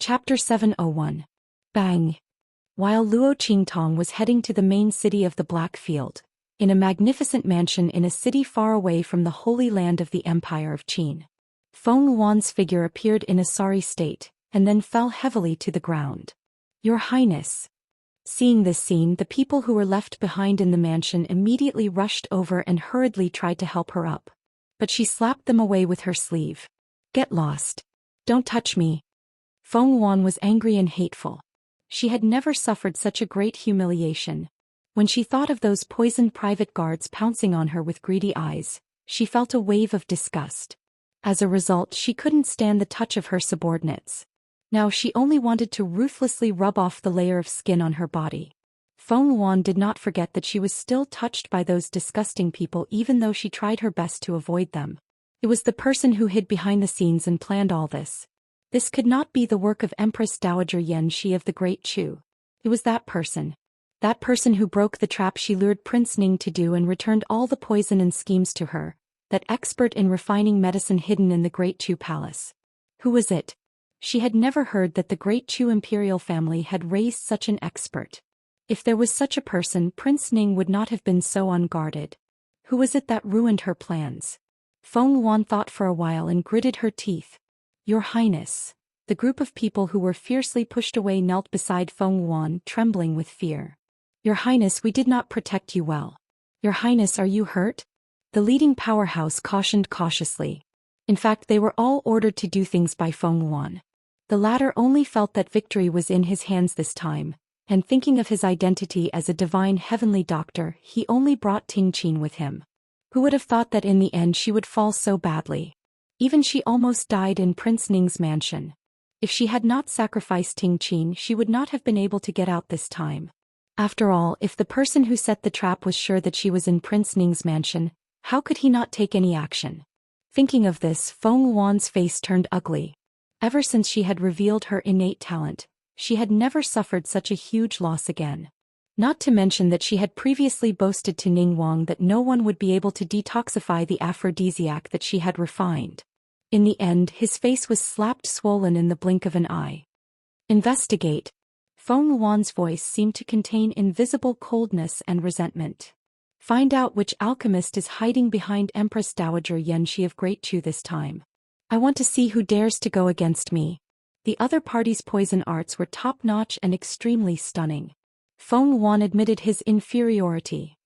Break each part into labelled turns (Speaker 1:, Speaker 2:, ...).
Speaker 1: Chapter 701. Bang! While Luo Qingtong was heading to the main city of the Black Field, in a magnificent mansion in a city far away from the holy land of the Empire of Qin, Feng Wan's figure appeared in a sorry state, and then fell heavily to the ground. "Your Highness." Seeing this scene, the people who were left behind in the mansion immediately rushed over and hurriedly tried to help her up. But she slapped them away with her sleeve. "Get lost. Don't touch me." Feng Wan was angry and hateful. She had never suffered such a great humiliation. When she thought of those poisoned private guards pouncing on her with greedy eyes, she felt a wave of disgust. As a result, she couldn't stand the touch of her subordinates. Now she only wanted to ruthlessly rub off the layer of skin on her body. Feng Wan did not forget that she was still touched by those disgusting people even though she tried her best to avoid them. It was the person who hid behind the scenes and planned all this. This could not be the work of Empress Dowager Xianxia of the Great Chu. It was that person. That person who broke the trap she lured Prince Ning to do and returned all the poison and schemes to her, that expert in refining medicine hidden in the Great Chu palace. Who was it? She had never heard that the Great Chu imperial family had raised such an expert. If there was such a person, Prince Ning would not have been so unguarded. Who was it that ruined her plans? Feng Wan thought for a while and gritted her teeth. "Your Highness." The group of people who were fiercely pushed away knelt beside Feng Wan, trembling with fear. "Your Highness, we did not protect you well." "Your Highness, are you hurt?" The leading powerhouse cautioned cautiously. In fact, they were all ordered to do things by Feng Wan. The latter only felt that victory was in his hands this time, and thinking of his identity as a divine heavenly doctor, he only brought Ting Qin with him. Who would have thought that in the end she would fall so badly? Even she almost died in Prince Ning's mansion. If she had not sacrificed Ting Qin, she would not have been able to get out this time. After all, if the person who set the trap was sure that she was in Prince Ning's mansion, how could he not take any action? Thinking of this, Feng Wan's face turned ugly. Ever since she had revealed her innate talent, she had never suffered such a huge loss again. Not to mention that she had previously boasted to Ning Wang that no one would be able to detoxify the aphrodisiac that she had refined. In the end, his face was slapped swollen in the blink of an eye. "Investigate." Feng Wan's voice seemed to contain invisible coldness and resentment. "Find out which alchemist is hiding behind Empress Dowager Xianxia of Great Chu this time. I want to see who dares to go against me." The other party's poison arts were top-notch and extremely stunning. Feng Wan admitted his inferiority.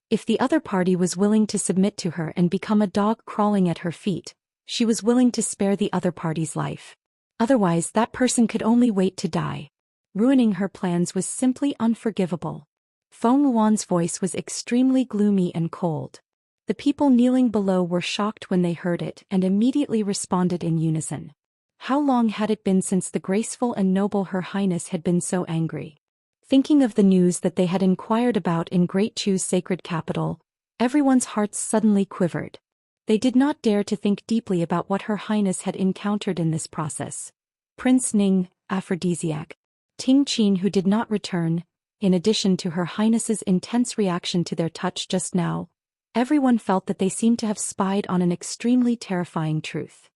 Speaker 1: If the other party was willing to submit to her and become a dog crawling at her feet, she was willing to spare the other party's life. Otherwise, that person could only wait to die. Ruining her plans was simply unforgivable. Feng Wan's voice was extremely gloomy and cold. The people kneeling below were shocked when they heard it and immediately responded in unison. How long had it been since the graceful and noble Her Highness had been so angry? Thinking of the news that they had inquired about in Great Chu's sacred capital, everyone's hearts suddenly quivered. They did not dare to think deeply about what Her Highness had encountered in this process. Prince Ning, aphrodisiac. Ting Qin, who did not return, in addition to Her Highness's intense reaction to their touch just now, everyone felt that they seemed to have spied on an extremely terrifying truth.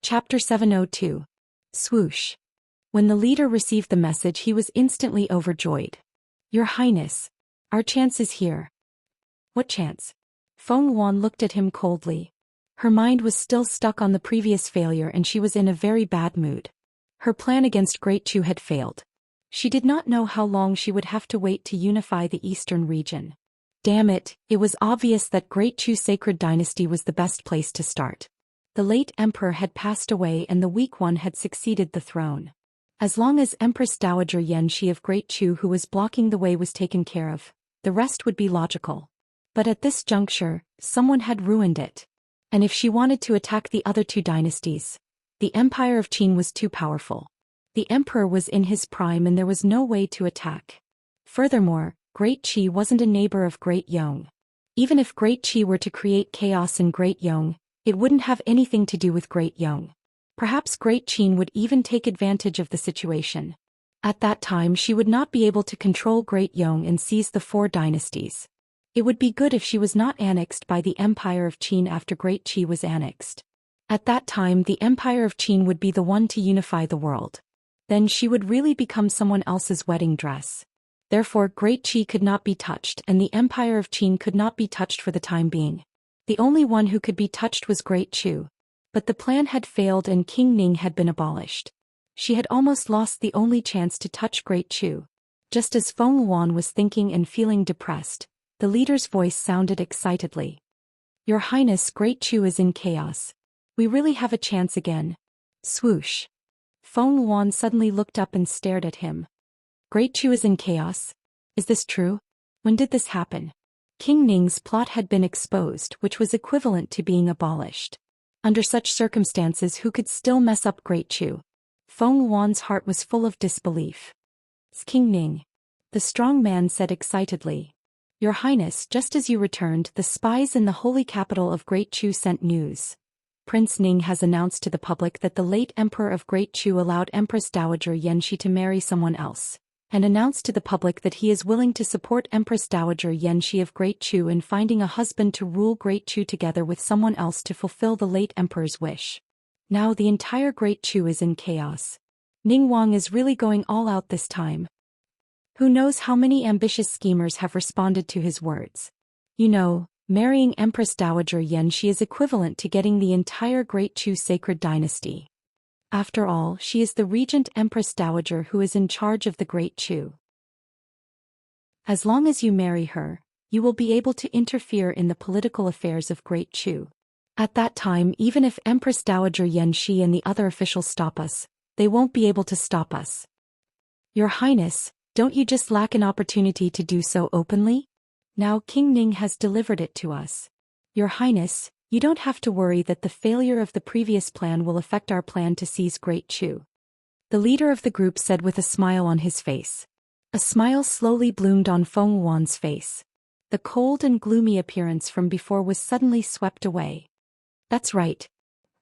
Speaker 1: Chapter 702. Swoosh. When the leader received the message, he was instantly overjoyed. "Your Highness, our chance is here." "What chance?" Feng Wan looked at him coldly. Her mind was still stuck on the previous failure and she was in a very bad mood. Her plan against Great Chu had failed. She did not know how long she would have to wait to unify the eastern region. Damn it, it was obvious that Great Chu's sacred dynasty was the best place to start. The late emperor had passed away and the weak one had succeeded the throne. As long as Empress Dowager Xianxia of Great Chu who was blocking the way was taken care of, the rest would be logical. But at this juncture, someone had ruined it. And if she wanted to attack the other two dynasties, the Empire of Qin was too powerful. The emperor was in his prime and there was no way to attack. Furthermore, Great Qi wasn't a neighbor of Great Yong. Even if Great Qi were to create chaos in Great Yong, it wouldn't have anything to do with Great Yong. Perhaps Great Qin would even take advantage of the situation. At that time she would not be able to control Great Yong and seize the four dynasties. It would be good if she was not annexed by the Empire of Qin after Great Qi was annexed. At that time the Empire of Qin would be the one to unify the world. Then she would really become someone else's wedding dress. Therefore Great Qi could not be touched and the Empire of Qin could not be touched for the time being. The only one who could be touched was Great Chu. But the plan had failed and King Ning had been abolished. She had almost lost the only chance to touch Great Chu. Just as Feng Yuan was thinking and feeling depressed, the leader's voice sounded excitedly. Your Highness, Great Chu is in chaos. We really have a chance again. Swoosh. Feng Yuan suddenly looked up and stared at him. Great Chu is in chaos? Is this true? When did this happen? King Ning's plot had been exposed, which was equivalent to being abolished. Under such circumstances, who could still mess up Great Chu? Feng Yuan's heart was full of disbelief. It's King Ning. The strong man said excitedly. Your Highness, just as you returned, the spies in the holy capital of Great Chu sent news. Prince Ning has announced to the public that the late Emperor of Great Chu allowed Empress Dowager Xianxia to marry someone else, and announced to the public that he is willing to support Empress Dowager Xianxia of Great Chu in finding a husband to rule Great Chu together with someone else to fulfill the late emperor's wish. Now the entire Great Chu is in chaos. Ning Wang is really going all out this time. Who knows how many ambitious schemers have responded to his words. You know, marrying Empress Dowager Xianxia is equivalent to getting the entire Great Chu sacred dynasty. After all, she is the regent Empress Dowager who is in charge of the Great Chu. As long as you marry her, you will be able to interfere in the political affairs of Great Chu. At that time, even if Empress Dowager Xianxia and the other officials stop us, they won't be able to stop us. Your Highness, don't you just lack an opportunity to do so openly? Now King Ning has delivered it to us. Your Highness, you don't have to worry that the failure of the previous plan will affect our plan to seize Great Chu. The leader of the group said with a smile on his face. A smile slowly bloomed on Feng Yuan's face. The cold and gloomy appearance from before was suddenly swept away. That's right.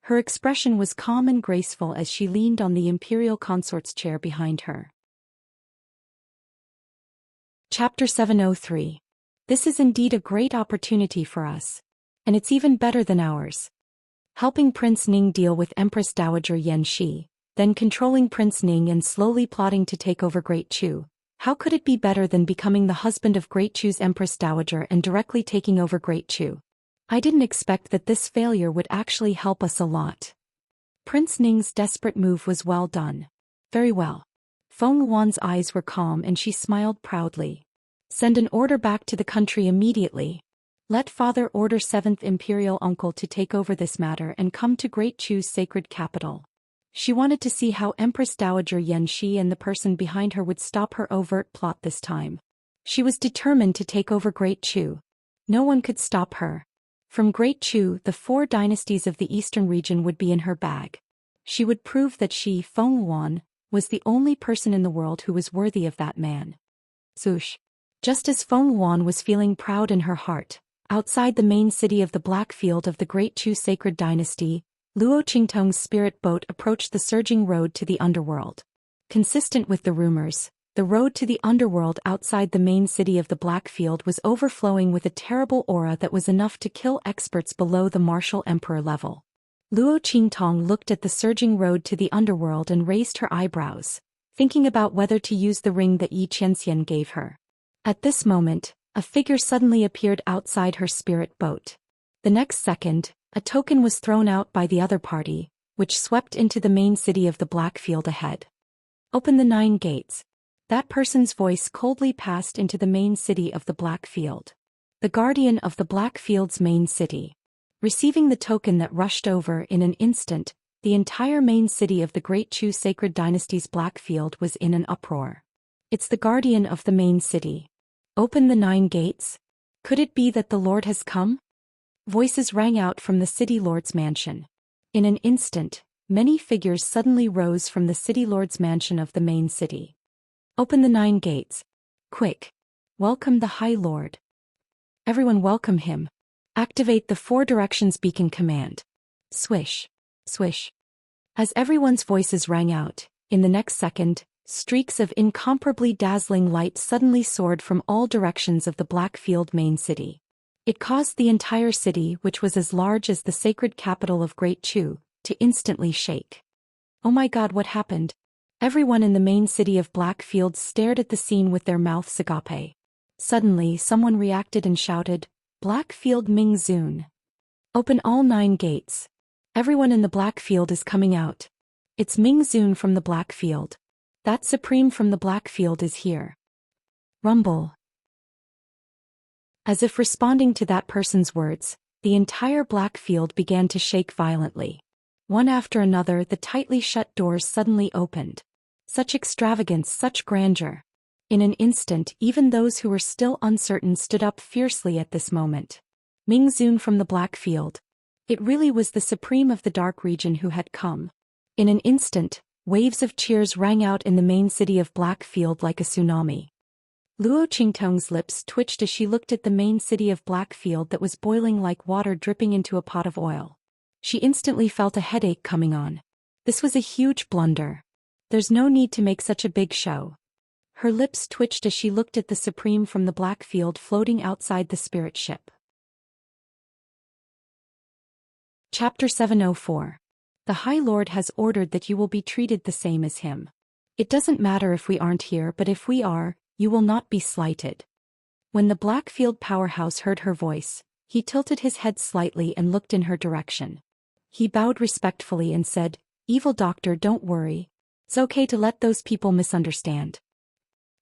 Speaker 1: Her expression was calm and graceful as she leaned on the imperial consort's chair behind her. Chapter 703. This is indeed a great opportunity for us. And it's even better than ours. Helping Prince Ning deal with Empress Dowager Xianxia, then controlling Prince Ning and slowly plotting to take over Great Chu. How could it be better than becoming the husband of Great Chu's Empress Dowager and directly taking over Great Chu? I didn't expect that this failure would actually help us a lot. Prince Ning's desperate move was well done. Very well. Feng Yuan's eyes were calm and she smiled proudly. Send an order back to the country immediately. Let Father order 7th Imperial Uncle to take over this matter and come to Great Chu's sacred capital. She wanted to see how Empress Dowager Xianxia and the person behind her would stop her overt plot this time. She was determined to take over Great Chu. No one could stop her. From Great Chu, the 4 dynasties of the eastern region would be in her bag. She would prove that she, Feng Yuan, was the only person in the world who was worthy of that man. Swoosh. Just as Feng Yuan was feeling proud in her heart, outside the main city of the Black Field of the Great Chu sacred dynasty, Luo Qingtong's spirit boat approached the surging road to the underworld. Consistent with the rumors, the road to the underworld outside the main city of the Black Field was overflowing with a terrible aura that was enough to kill experts below the martial emperor level. Luo Qingtong looked at the surging road to the underworld and raised her eyebrows, thinking about whether to use the ring that Yi Qianxian gave her. At this moment, a figure suddenly appeared outside her spirit boat. The next second, a token was thrown out by the other party, which swept into the main city of the Black Field ahead. Open the 9 gates. That person's voice coldly passed into the main city of the Black Field. The guardian of the Black Field's main city. Receiving the token that rushed over in an instant, the entire main city of the Great Chu sacred dynasty's Black Field was in an uproar. It's the guardian of the main city. Open the 9 gates? Could it be that the Lord has come? Voices rang out from the city lord's mansion. In an instant, many figures suddenly rose from the city lord's mansion of the main city. Open the 9 gates. Quick. Welcome the High Lord. Everyone welcome him. Activate the 4 directions beacon command. Swish. Swish. As everyone's voices rang out, in the next second, streaks of incomparably dazzling light suddenly soared from all directions of the Black Field main city. It caused the entire city, which was as large as the sacred capital of Great Chu, to instantly shake. Oh my god, what happened? Everyone in the main city of Blackfield stared at the scene with their mouths agape. Suddenly, someone reacted and shouted, "Blackfield Ming Zun! Open all 9 gates. Everyone in the Blackfield is coming out. It's Ming Zun from the Blackfield. That Supreme from the Blackfield is here." Rumble. As if responding to that person's words, the entire Blackfield began to shake violently. One after another, the tightly shut doors suddenly opened. Such extravagance, such grandeur. In an instant, even those who were still uncertain stood up fiercely at this moment. Ming Zun from the Blackfield. It really was the Supreme of the Dark Region who had come. In an instant, waves of cheers rang out in the main city of Blackfield like a tsunami. Luo Qingtong's lips twitched as she looked at the main city of Blackfield that was boiling like water dripping into a pot of oil. She instantly felt a headache coming on. This was a huge blunder. There's no need to make such a big show. Her lips twitched as she looked at the Supreme from the Blackfield floating outside the spirit ship. Chapter 704. The High Lord has ordered that you will be treated the same as him. It doesn't matter if we aren't here, but if we are, you will not be slighted. When the Blackfield powerhouse heard her voice, he tilted his head slightly and looked in her direction. He bowed respectfully and said, "Evil Doctor, don't worry. It's okay to let those people misunderstand.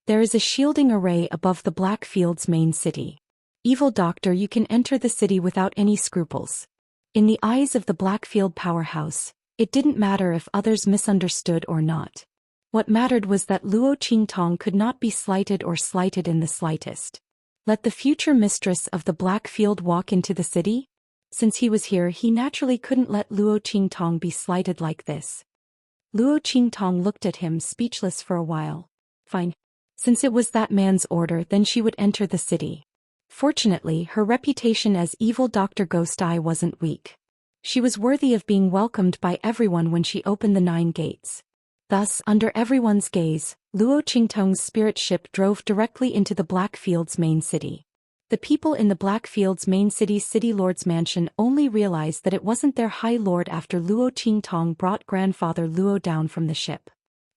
Speaker 1: There is a shielding array above the Blackfield's main city. Evil Doctor, you can enter the city without any scruples." In the eyes of the Blackfield powerhouse, it didn't matter if others misunderstood or not. What mattered was that Luo Qingtong could not be slighted or slighted in the slightest. Let the future mistress of the Blackfield walk into the city? Since he was here, he naturally couldn't let Luo Qingtong be slighted like this. Luo Qingtong looked at him speechless for a while. Fine. Since it was that man's order, then she would enter the city. Fortunately, her reputation as Evil Dr. Ghost Eye wasn't weak. She was worthy of being welcomed by everyone when she opened the 9 gates. Thus, under everyone's gaze, Luo Qingtong's spirit ship drove directly into the Blackfield's main city. The people in the Blackfield's main city's City Lord's mansion only realized that it wasn't their High Lord after Luo Qingtong brought grandfather Luo down from the ship.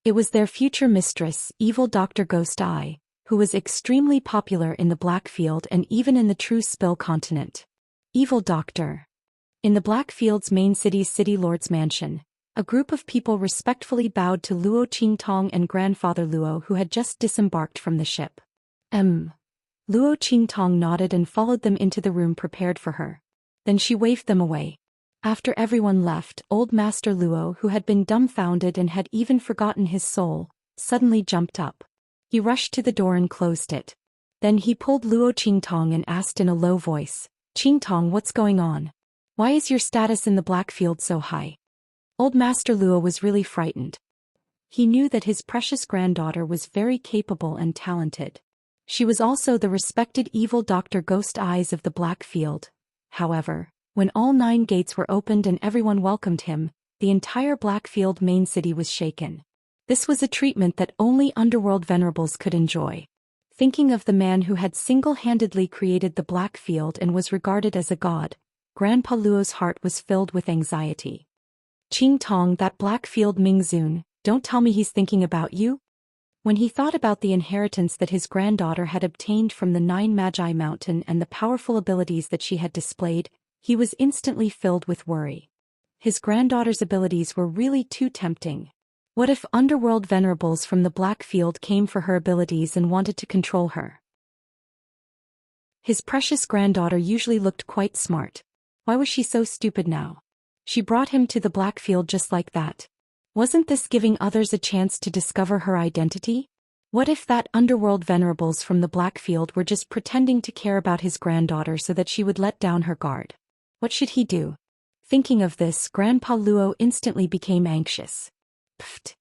Speaker 1: It was their future mistress, Evil Dr. Ghost Eye, who was extremely popular in the Blackfield and even in the True Spill continent. Evil Doctor. In the Blackfield's main city's City Lord's mansion, a group of people respectfully bowed to Luo Qingtong and grandfather Luo, who had just disembarked from the ship. Luo Qingtong nodded and followed them into the room prepared for her. Then she waved them away. After everyone left, old Master Luo, who had been dumbfounded and had even forgotten his soul, suddenly jumped up. He rushed to the door and closed it. Then he pulled Luo Qingtong and asked in a low voice, "Qingtong, what's going on? Why is your status in the Blackfield so high?" Old Master Luo was really frightened. He knew that his precious granddaughter was very capable and talented. She was also the respected Evil Dr. Ghost Eyes of the Blackfield. However, when all 9 gates were opened and everyone welcomed him, the entire Blackfield main city was shaken. This was a treatment that only underworld venerables could enjoy. Thinking of the man who had single-handedly created the Blackfield and was regarded as a god, Grandpa Luo's heart was filled with anxiety. "Qingtong, that Blackfield Ming Zun, don't tell me he's thinking about you?" When he thought about the inheritance that his granddaughter had obtained from the 9 Magi Mountain and the powerful abilities that she had displayed, he was instantly filled with worry. His granddaughter's abilities were really too tempting. What if underworld venerables from the Blackfield came for her abilities and wanted to control her? His precious granddaughter usually looked quite smart. Why was she so stupid now? She brought him to the Blackfield just like that. Wasn't this giving others a chance to discover her identity? What if that underworld venerables from the Blackfield were just pretending to care about his granddaughter so that she would let down her guard? What should he do? Thinking of this, Grandpa Luo instantly became anxious. Pfft.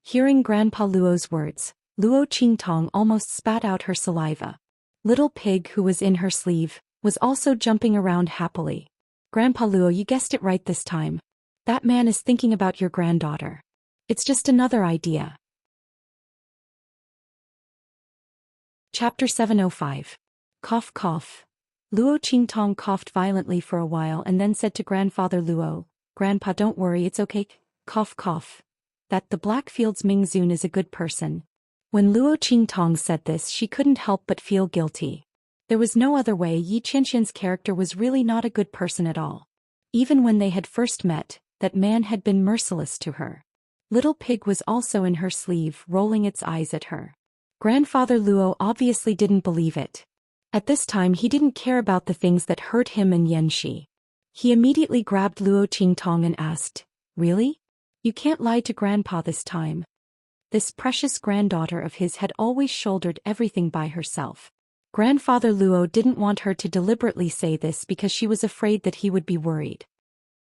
Speaker 1: Hearing Grandpa Luo's words, Luo Qingtong almost spat out her saliva. Little Pig, who was in her sleeve, was also jumping around happily. "Grandpa Luo, you guessed it right this time. That man is thinking about your granddaughter. It's just another idea." Chapter 705. Cough cough. Luo Qingtong coughed violently for a while and then said to grandfather Luo, Grandpa, don't worry, it's okay. Cough cough. That the Blackfields Mingzun is a good person. When Luo Qingtong said this, she couldn't help but feel guilty. There was no other way. Yi Qianxian's character was really not a good person at all. Even when they had first met, that man had been merciless to her. Little Pig was also in her sleeve, rolling its eyes at her. Grandfather Luo obviously didn't believe it. At this time he didn't care about the things that hurt him and Yanxi. He immediately grabbed Luo Qingtong and asked, "Really? You can't lie to Grandpa this time." This precious granddaughter of his had always shouldered everything by herself. Grandfather Luo didn't want her to deliberately say this because she was afraid that he would be worried.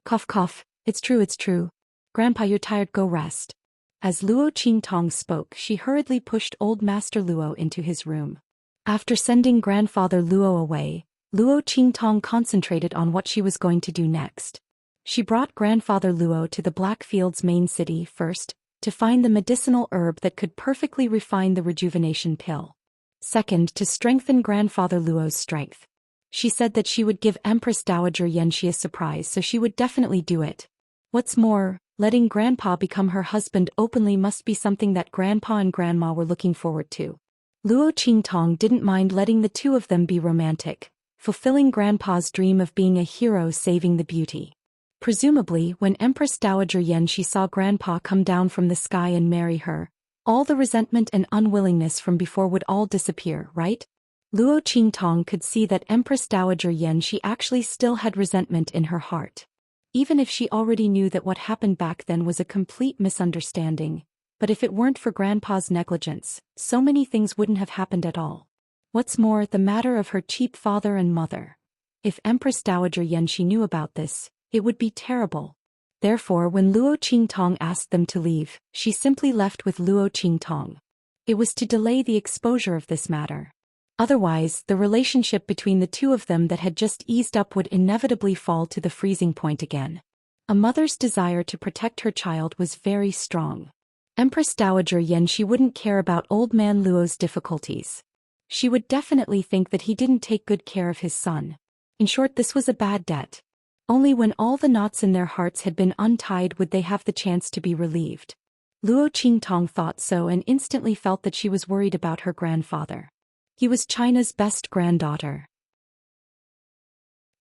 Speaker 1: Cough cough, it's true. Grandpa, you're tired, go rest. As Luo Qingtong spoke, she hurriedly pushed old Master Luo into his room. After sending Grandfather Luo away, Luo Qingtong concentrated on what she was going to do next. She brought Grandfather Luo to the Blackfields main city first, to find the medicinal herb that could perfectly refine the rejuvenation pill. Second, to strengthen Grandfather Luo's strength. She said that she would give Empress Dowager Xianxia a surprise, so she would definitely do it. What's more, letting Grandpa become her husband openly must be something that Grandpa and Grandma were looking forward to. Luo Qingtong didn't mind letting the two of them be romantic, fulfilling Grandpa's dream of being a hero saving the beauty. Presumably, when Empress Dowager Yanxi saw Grandpa come down from the sky and marry her, all the resentment and unwillingness from before would all disappear, right? Luo Qingtong could see that Empress Dowager Yanxi actually still had resentment in her heart. Even if she already knew that what happened back then was a complete misunderstanding, but if it weren't for Grandpa's negligence, so many things wouldn't have happened at all. What's more, the matter of her cheap father and mother. If Empress Dowager Yanxi knew about this, it would be terrible. Therefore, when Luo Qingtong asked them to leave, she simply left with Luo Qingtong. It was to delay the exposure of this matter. Otherwise, the relationship between the two of them that had just eased up would inevitably fall to the freezing point again. A mother's desire to protect her child was very strong. Empress Dowager Yanxi wouldn't care about old man Luo's difficulties. She would definitely think that he didn't take good care of his son. In short, this was a bad debt. Only when all the knots in their hearts had been untied would they have the chance to be relieved. Luo Qingtong thought so and instantly felt that she was worried about her grandfather. He was China's best granddaughter.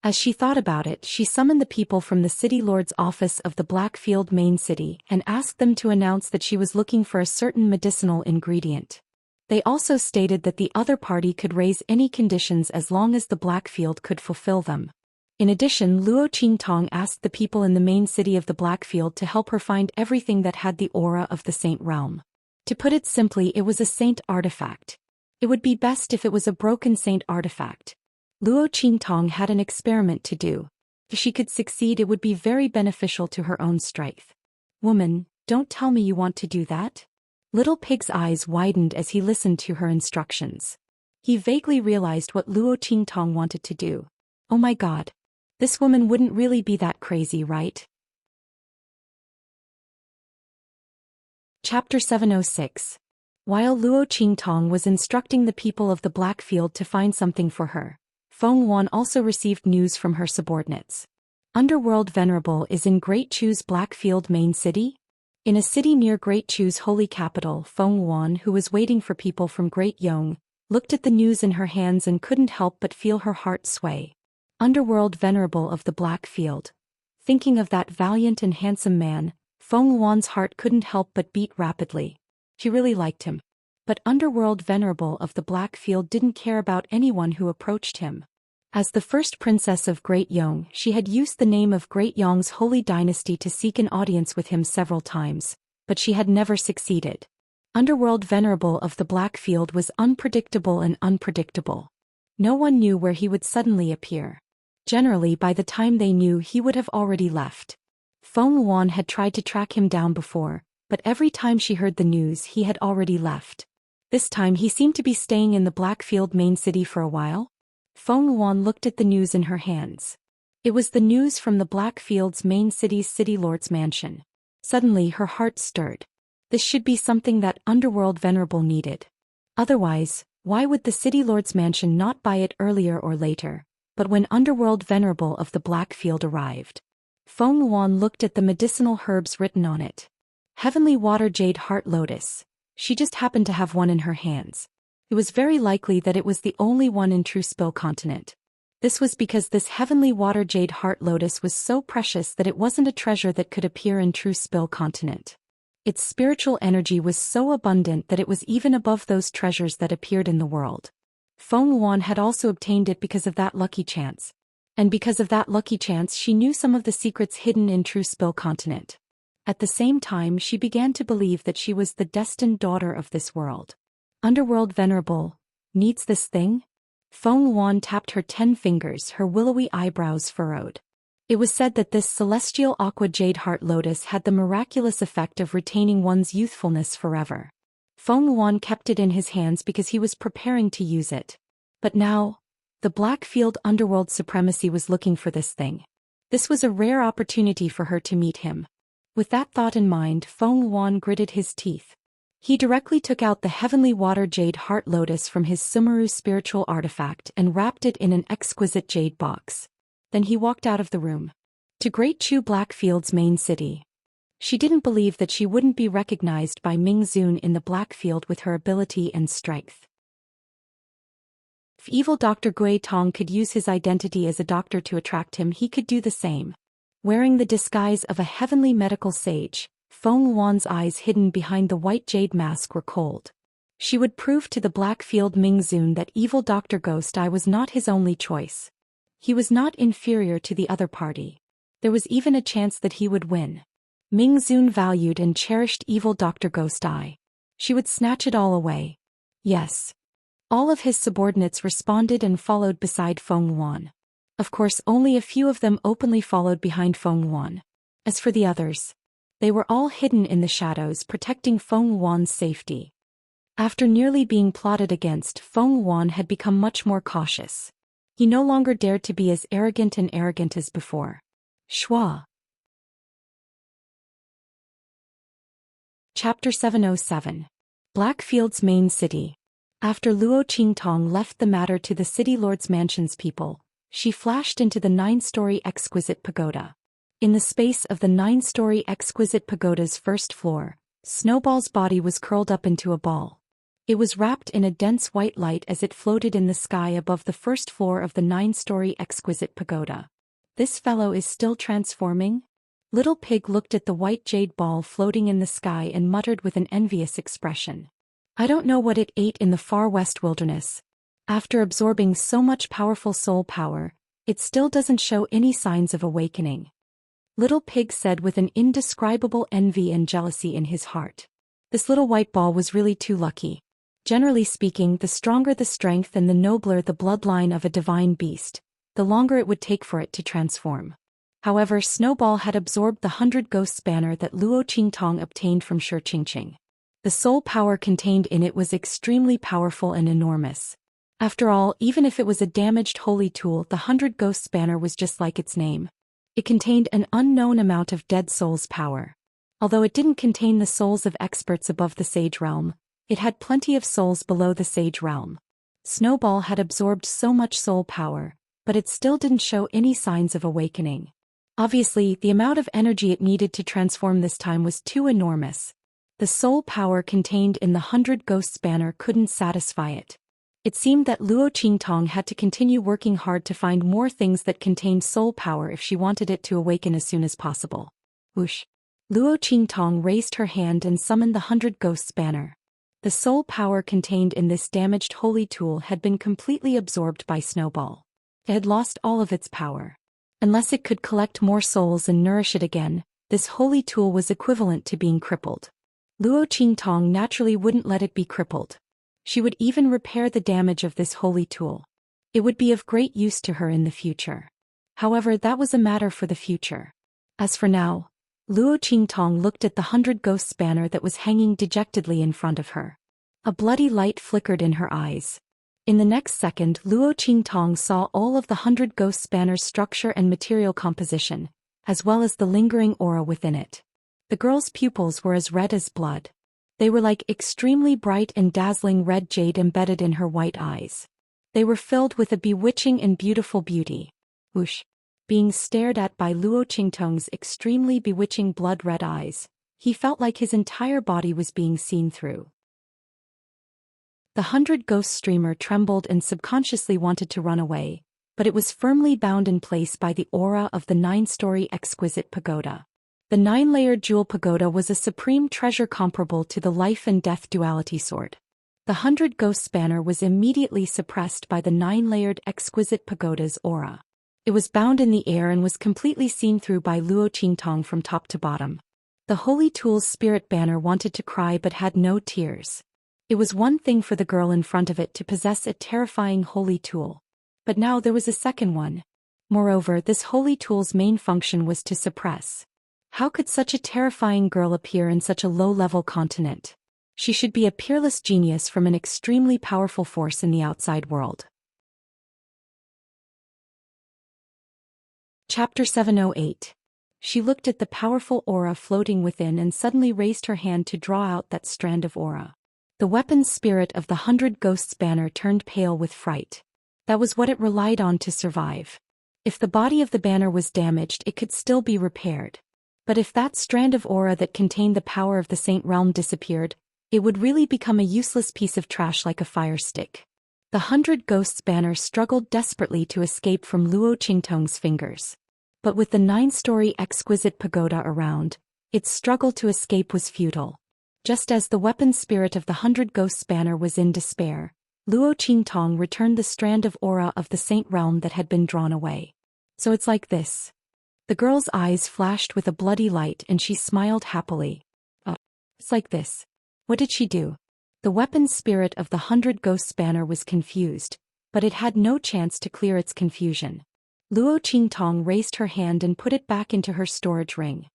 Speaker 1: As she thought about it, she summoned the people from the city lord's office of the Blackfield main city and asked them to announce that she was looking for a certain medicinal ingredient. They also stated that the other party could raise any conditions as long as the Blackfield could fulfill them. In addition, Luo Qingtong asked the people in the main city of the Blackfield to help her find everything that had the aura of the saint realm. To put it simply, it was a saint artifact. It would be best if it was a broken saint artifact. Luo Qingtong had an experiment to do. If she could succeed, it would be very beneficial to her own strength. Woman, don't tell me you want to do that? Little Pig's eyes widened as he listened to her instructions. He vaguely realized what Luo Qingtong wanted to do. Oh my god. This woman wouldn't really be that crazy, right? Chapter 706. While Luo Qingtong was instructing the people of the Blackfield to find something for her, Feng Wan also received news from her subordinates. Underworld Venerable is in Great Chu's Blackfield main city? In a city near Great Chu's holy capital, Feng Wan, who was waiting for people from Great Yong, looked at the news in her hands and couldn't help but feel her heart sway. Underworld Venerable of the Blackfield. Thinking of that valiant and handsome man, Feng Wan's heart couldn't help but beat rapidly. She really liked him. But Underworld Venerable of the Blackfield didn't care about anyone who approached him. As the first princess of Great Yong, she had used the name of Great Yong's holy dynasty to seek an audience with him several times, but she had never succeeded. Underworld Venerable of the Blackfield was unpredictable and unpredictable. No one knew where he would suddenly appear. Generally, by the time they knew, he would have already left. Feng Wan had tried to track him down before, but every time she heard the news, he had already left. This time he seemed to be staying in the Blackfield main city for a while. Feng Wan looked at the news in her hands. It was the news from the Blackfield's main city's city lord's mansion. Suddenly her heart stirred. This should be something that Underworld Venerable needed. Otherwise, why would the city lord's mansion not buy it earlier or later, but when Underworld Venerable of the Blackfield arrived? Feng Yuan looked at the medicinal herbs written on it. Heavenly Water Jade Heart Lotus. She just happened to have one in her hands. It was very likely that it was the only one in True Spill continent. This was because this Heavenly Water Jade Heart Lotus was so precious that it wasn't a treasure that could appear in True Spill continent. Its spiritual energy was so abundant that it was even above those treasures that appeared in the world. Feng Yuan had also obtained it because of that lucky chance. And because of that lucky chance she knew some of the secrets hidden in True Spill continent. At the same time she began to believe that she was the destined daughter of this world. Underworld Venerable, needs this thing? Feng Yuan tapped her 10 fingers, her willowy eyebrows furrowed. It was said that this celestial aqua jade heart lotus had the miraculous effect of retaining one's youthfulness forever. Feng Yuan kept it in his hands because he was preparing to use it. But now, the Blackfield Underworld Supremacy was looking for this thing. This was a rare opportunity for her to meet him. With that thought in mind, Feng Yuan gritted his teeth. He directly took out the Heavenly Water Jade Heart Lotus from his Sumeru spiritual artifact and wrapped it in an exquisite jade box. Then he walked out of the room. To Great Chu Blackfield's main city. She didn't believe that she wouldn't be recognized by Ming Zun in the Blackfield with her ability and strength. If evil Dr. Gui Tong could use his identity as a doctor to attract him, he could do the same. Wearing the disguise of a heavenly medical sage, Feng Yuan's eyes hidden behind the white jade mask were cold. She would prove to the Blackfield Ming Zun that evil Dr. Ghost Eye was not his only choice. He was not inferior to the other party. There was even a chance that he would win. Ming Zun valued and cherished evil Dr. Ghost Eye. She would snatch it all away. Yes. All of his subordinates responded and followed beside Feng Yuan. Of course only a few of them openly followed behind Feng Yuan. As for the others, they were all hidden in the shadows protecting Feng Yuan's safety. After nearly being plotted against, Feng Yuan had become much more cautious. He no longer dared to be as arrogant as before. Schwa. Chapter 707. Blackfield's main city. After Luo Qingtong left the matter to the city lord's mansion's people, she flashed into the 9-story exquisite pagoda. In the space of the 9-story exquisite pagoda's first floor, Snowball's body was curled up into a ball. It was wrapped in a dense white light as it floated in the sky above the first floor of the 9-story exquisite pagoda. This fellow is still transforming? Little Pig looked at the white jade ball floating in the sky and muttered with an envious expression. I don't know what it ate in the far west wilderness. After absorbing so much powerful soul power, it still doesn't show any signs of awakening. Little Pig said with an indescribable envy and jealousy in his heart. This little white ball was really too lucky. Generally speaking, the stronger the strength and the nobler the bloodline of a divine beast, the longer it would take for it to transform. However, Snowball had absorbed the 100 Ghosts banner that Luo Qingtong obtained from Shi Qingqing. The soul power contained in it was extremely powerful and enormous. After all, even if it was a damaged holy tool, the 100 Ghosts banner was just like its name. It contained an unknown amount of dead souls' power. Although it didn't contain the souls of experts above the sage realm, it had plenty of souls below the sage realm. Snowball had absorbed so much soul power, but it still didn't show any signs of awakening. Obviously, the amount of energy it needed to transform this time was too enormous. The soul power contained in the 100 Ghosts banner couldn't satisfy it. It seemed that Luo Qingtong had to continue working hard to find more things that contained soul power if she wanted it to awaken as soon as possible. Whoosh. Luo Qingtong raised her hand and summoned the 100 Ghosts banner. The soul power contained in this damaged holy tool had been completely absorbed by Snowball. It had lost all of its power. Unless it could collect more souls and nourish it again, this holy tool was equivalent to being crippled. Luo Qingtong naturally wouldn't let it be crippled. She would even repair the damage of this holy tool. It would be of great use to her in the future. However, that was a matter for the future. As for now, Luo Qingtong looked at the 100 Ghosts banner that was hanging dejectedly in front of her. A bloody light flickered in her eyes. In the next second, Luo Qingtong saw all of the 100 Ghosts banner's structure and material composition, as well as the lingering aura within it. The girl's pupils were as red as blood. They were like extremely bright and dazzling red jade embedded in her white eyes. They were filled with a bewitching and beautiful beauty. Whoosh. Being stared at by Luo Qingtong's extremely bewitching blood-red eyes, he felt like his entire body was being seen through. The 100 Ghost streamer trembled and subconsciously wanted to run away, but it was firmly bound in place by the aura of the 9-story exquisite pagoda. The 9-layered jewel pagoda was a supreme treasure comparable to the life and death duality sword. The 100 Ghosts banner was immediately suppressed by the 9-layered exquisite pagoda's aura. It was bound in the air and was completely seen through by Luo Qingtong from top to bottom. The Holy Tool's spirit banner wanted to cry but had no tears. It was one thing for the girl in front of it to possess a terrifying Holy Tool. But now there was a second one. Moreover, this Holy Tool's main function was to suppress. How could such a terrifying girl appear in such a low-level continent? She should be a peerless genius from an extremely powerful force in the outside world. Chapter 708. She looked at the powerful aura floating within and suddenly raised her hand to draw out that strand of aura. The weapon spirit of the 100 Ghosts banner turned pale with fright. That was what it relied on to survive. If the body of the banner was damaged, it could still be repaired. But if that strand of aura that contained the power of the Saint Realm disappeared, it would really become a useless piece of trash like a fire stick. The 100 Ghosts banner struggled desperately to escape from Luo Qingtong's fingers. But with the 9-story exquisite pagoda around, its struggle to escape was futile. Just as the weapon spirit of the 100 Ghosts banner was in despair, Luo Qingtong returned the strand of aura of the Saint Realm that had been drawn away. So it's like this. The girl's eyes flashed with a bloody light and she smiled happily. Oh, it's like this. What did she do? The weapon spirit of the 100 Ghosts banner was confused, but it had no chance to clear its confusion. Luo Qingtong raised her hand and put it back into her storage ring.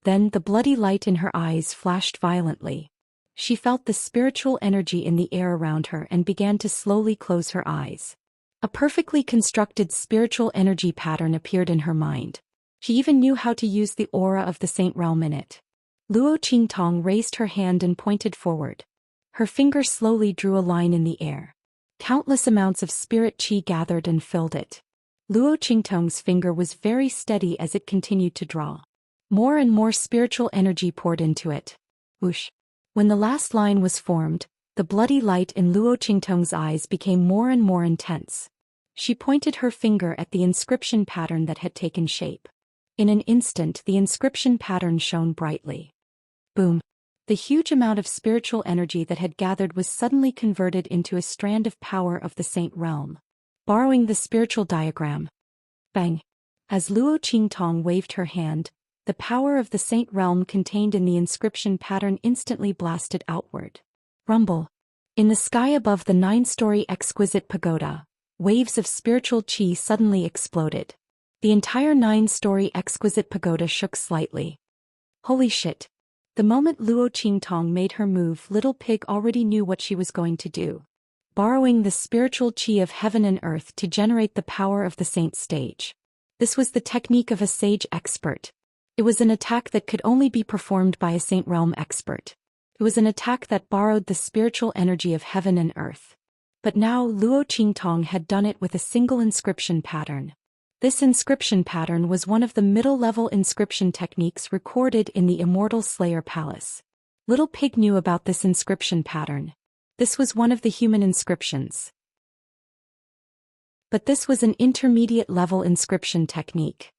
Speaker 1: Then the bloody light in her eyes flashed violently. She felt the spiritual energy in the air around her and began to slowly close her eyes. A perfectly constructed spiritual energy pattern appeared in her mind. She even knew how to use the aura of the Saint Realm in it. Luo Qingtong raised her hand and pointed forward. Her finger slowly drew a line in the air. Countless amounts of spirit qi gathered and filled it. Luo Qingtong's finger was very steady as it continued to draw. More and more spiritual energy poured into it. Whoosh! When the last line was formed, the bloody light in Luo Qingtong's eyes became more and more intense. She pointed her finger at the inscription pattern that had taken shape. In an instant, the inscription pattern shone brightly. Boom! The huge amount of spiritual energy that had gathered was suddenly converted into a strand of power of the Saint Realm. Borrowing the spiritual diagram. Bang! As Luo Qingtong waved her hand, the power of the Saint Realm contained in the inscription pattern instantly blasted outward. Rumble! In the sky above the 9-story exquisite pagoda, waves of spiritual qi suddenly exploded. The entire 9-story exquisite pagoda shook slightly. Holy shit! The moment Luo Qingtong made her move, Little Pig already knew what she was going to do. Borrowing the spiritual qi of heaven and earth to generate the power of the saint stage. This was the technique of a sage expert. It was an attack that could only be performed by a Saint Realm expert. It was an attack that borrowed the spiritual energy of heaven and earth. But now Luo Qingtong had done it with a single inscription pattern. This inscription pattern was one of the middle-level inscription techniques recorded in the Immortal Slayer Palace. Little Pig knew about this inscription pattern. This was one of the human inscriptions. But this was an intermediate-level inscription technique.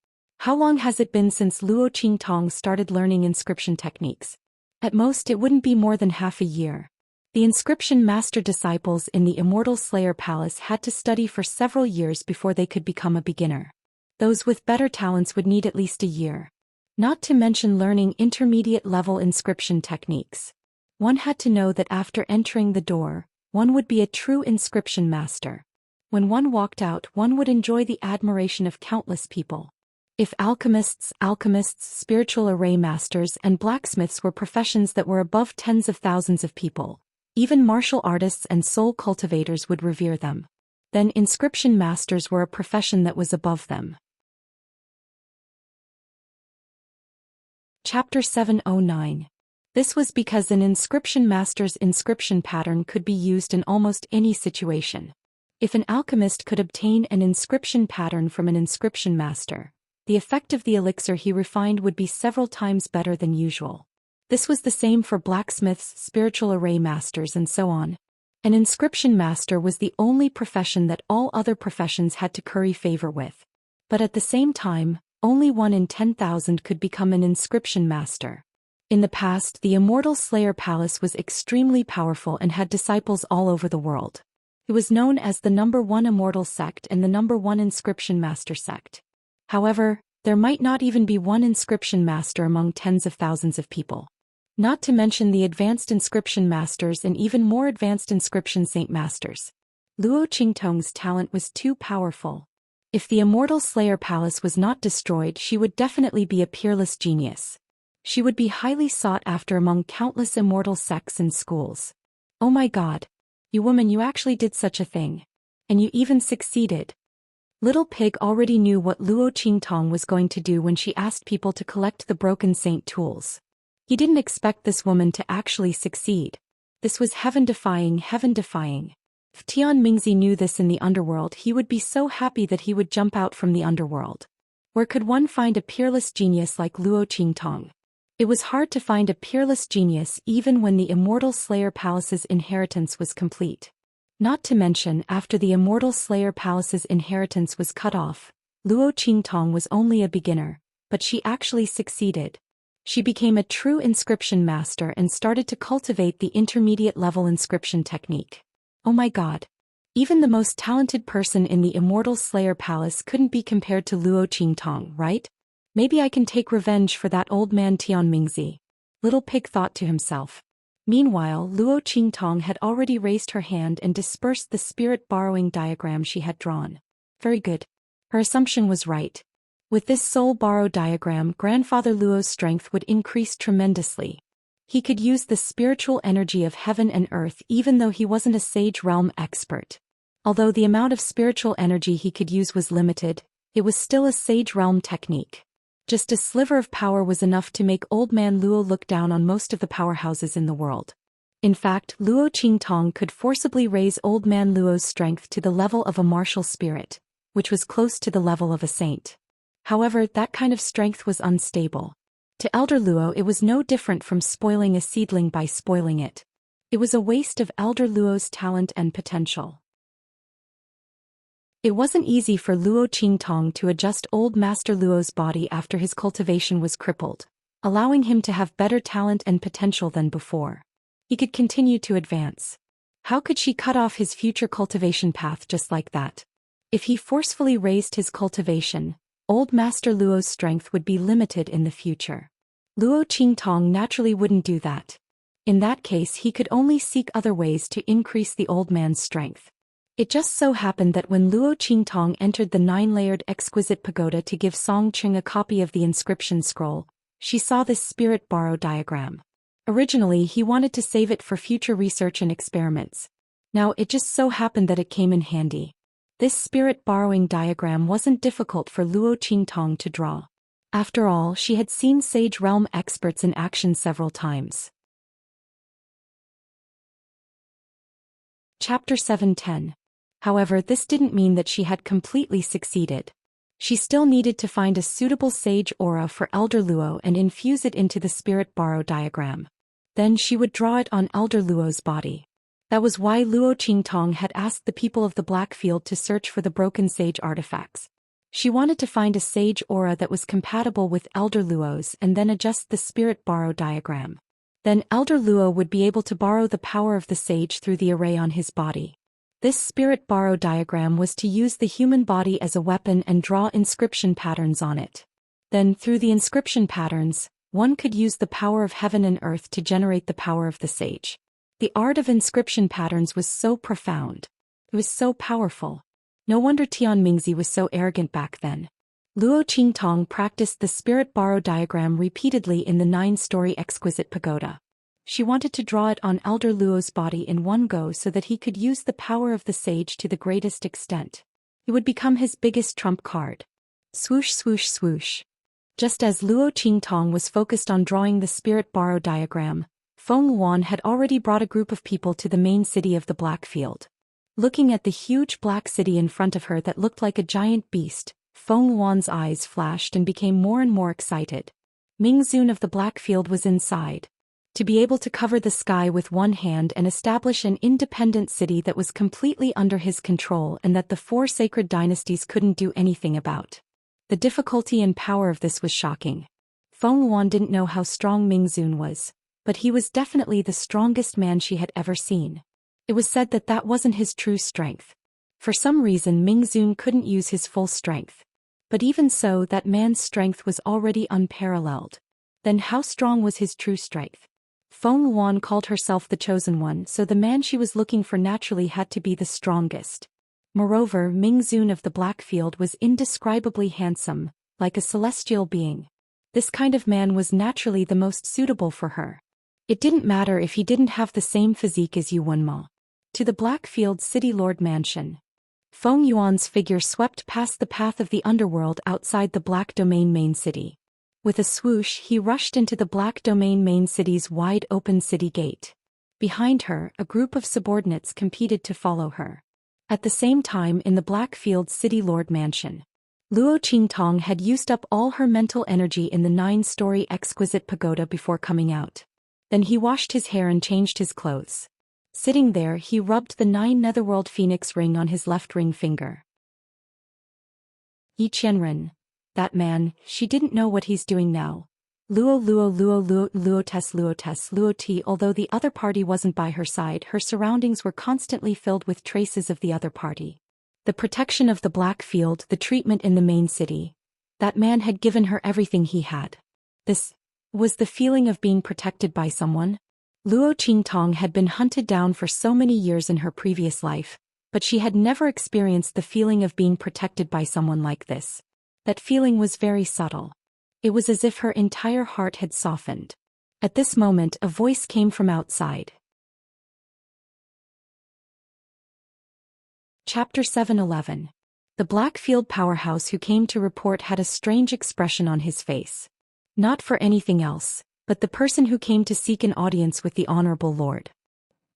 Speaker 1: How long has it been since Luo Qingtong started learning inscription techniques? At most it wouldn't be more than half a year. The inscription master disciples in the Immortal Slayer Palace had to study for several years before they could become a beginner. Those with better talents would need at least a year. Not to mention learning intermediate-level inscription techniques. One had to know that after entering the door, one would be a true inscription master. When one walked out, one would enjoy the admiration of countless people. If alchemists, spiritual array masters, and blacksmiths were professions that were above tens of thousands of people, even martial artists and soul cultivators would revere them. Then inscription masters were a profession that was above them. Chapter 709. This was because an inscription master's inscription pattern could be used in almost any situation. If an alchemist could obtain an inscription pattern from an inscription master, the effect of the elixir he refined would be several times better than usual. This was the same for blacksmiths, spiritual array masters, and so on. An inscription master was the only profession that all other professions had to curry favor with. But at the same time, only 1 in 10,000 could become an inscription master. In the past, the Immortal Slayer Palace was extremely powerful and had disciples all over the world. It was known as the #1 Immortal sect and the #1 Inscription Master sect. However, there might not even be one inscription master among tens of thousands of people. Not to mention the advanced inscription masters and even more advanced inscription saint masters. Luo Qingtong's talent was too powerful. If the Immortal Slayer Palace was not destroyed, she would definitely be a peerless genius. She would be highly sought after among countless immortal sects and schools. Oh my god. You woman, you actually did such a thing. And you even succeeded. Little Pig already knew what Luo Qingtong was going to do when she asked people to collect the broken saint tools. He didn't expect this woman to actually succeed. This was heaven-defying, heaven-defying. If Tian Mingzi knew this in the underworld, he would be so happy that he would jump out from the underworld. Where could one find a peerless genius like Luo Qingtong? It was hard to find a peerless genius even when the Immortal Slayer Palace's inheritance was complete. Not to mention, after the Immortal Slayer Palace's inheritance was cut off, Luo Qingtong was only a beginner, but she actually succeeded. She became a true inscription master and started to cultivate the intermediate-level inscription technique. Oh my god. Even the most talented person in the Immortal Slayer Palace couldn't be compared to Luo Qingtong, right? Maybe I can take revenge for that old man Tian Mingzi. Little Pig thought to himself. Meanwhile, Luo Qingtong had already raised her hand and dispersed the spirit borrowing diagram she had drawn. Very good. Her assumption was right. With this soul borrow diagram, Grandfather Luo's strength would increase tremendously. He could use the spiritual energy of heaven and earth even though he wasn't a sage realm expert. Although the amount of spiritual energy he could use was limited, it was still a sage realm technique. Just a sliver of power was enough to make Old Man Luo look down on most of the powerhouses in the world. In fact, Luo Qingtong could forcibly raise Old Man Luo's strength to the level of a martial spirit, which was close to the level of a saint. However, that kind of strength was unstable. To Elder Luo, it was no different from spoiling a seedling by spoiling it. It was a waste of Elder Luo's talent and potential. It wasn't easy for Luo Qingtong to adjust Old Master Luo's body after his cultivation was crippled, allowing him to have better talent and potential than before. He could continue to advance. How could she cut off his future cultivation path just like that? If he forcefully raised his cultivation, Old Master Luo's strength would be limited in the future. Luo Qingtong naturally wouldn't do that. In that case, he could only seek other ways to increase the old man's strength. It just so happened that when Luo Qingtong entered the 9-layered exquisite pagoda to give Song Ching a copy of the inscription scroll, she saw this spirit borrow diagram. Originally, he wanted to save it for future research and experiments. Now, it just so happened that it came in handy. This spirit borrowing diagram wasn't difficult for Luo Qingtong to draw. After all, she had seen Sage Realm experts in action several times. Chapter 710. However, this didn't mean that she had completely succeeded. She still needed to find a suitable sage aura for Elder Luo and infuse it into the spirit borrow diagram. Then she would draw it on Elder Luo's body. That was why Luo Qingtong had asked the people of the Black Field to search for the broken sage artifacts. She wanted to find a sage aura that was compatible with Elder Luo's and then adjust the spirit borrow diagram. Then Elder Luo would be able to borrow the power of the sage through the array on his body. This spirit borrow diagram was to use the human body as a weapon and draw inscription patterns on it. Then, through the inscription patterns, one could use the power of heaven and earth to generate the power of the sage. The art of inscription patterns was so profound. It was so powerful. No wonder Tian Mingzi was so arrogant back then. Luo Qingtong practiced the spirit borrow diagram repeatedly in the 9-story exquisite pagoda. She wanted to draw it on Elder Luo's body in one go so that he could use the power of the sage to the greatest extent. It would become his biggest trump card. Swoosh swoosh swoosh. Just as Luo Qingtong was focused on drawing the spirit borrow diagram, Feng Luan had already brought a group of people to the main city of the Black Field. Looking at the huge black city in front of her that looked like a giant beast, Feng Yuan's eyes flashed and became more and more excited. Ming Zun of the Blackfield was inside. To be able to cover the sky with one hand and establish an independent city that was completely under his control and that the four sacred dynasties couldn't do anything about. The difficulty and power of this was shocking. Feng Yuan didn't know how strong Ming Zun was, but he was definitely the strongest man she had ever seen. It was said that that wasn't his true strength. For some reason Ming Zun couldn't use his full strength. But even so, that man's strength was already unparalleled. Then how strong was his true strength? Feng Yuan called herself the chosen one, so the man she was looking for naturally had to be the strongest. Moreover, Ming Zun of the Blackfield was indescribably handsome, like a celestial being. This kind of man was naturally the most suitable for her. It didn't matter if he didn't have the same physique as Yu Wenma. To the Blackfield City Lord Mansion. Feng Yuan's figure swept past the path of the underworld outside the Black Domain main city. With a swoosh, he rushed into the Black Domain main city's wide-open city gate. Behind her, a group of subordinates competed to follow her. At the same time, in the Blackfield City Lord Mansion, Luo Qingtong had used up all her mental energy in the 9-story exquisite pagoda before coming out. Then he washed his hair and changed his clothes. Sitting there, he rubbed the 9 Netherworld Phoenix ring on his left ring finger. Yi Qianren. That man, she didn't know what he's doing now. Luo T. Although the other party wasn't by her side, her surroundings were constantly filled with traces of the other party. The protection of the Blackfield, the treatment in the main city. That man had given her everything he had. This was the feeling of being protected by someone. Luo Qingtong had been hunted down for so many years in her previous life, but she had never experienced the feeling of being protected by someone like this. That feeling was very subtle. It was as if her entire heart had softened. At this moment, a voice came from outside. Chapter 7:11. The Blackfield powerhouse who came to report had a strange expression on his face. Not for anything else, but the person who came to seek an audience with the Honorable Lord.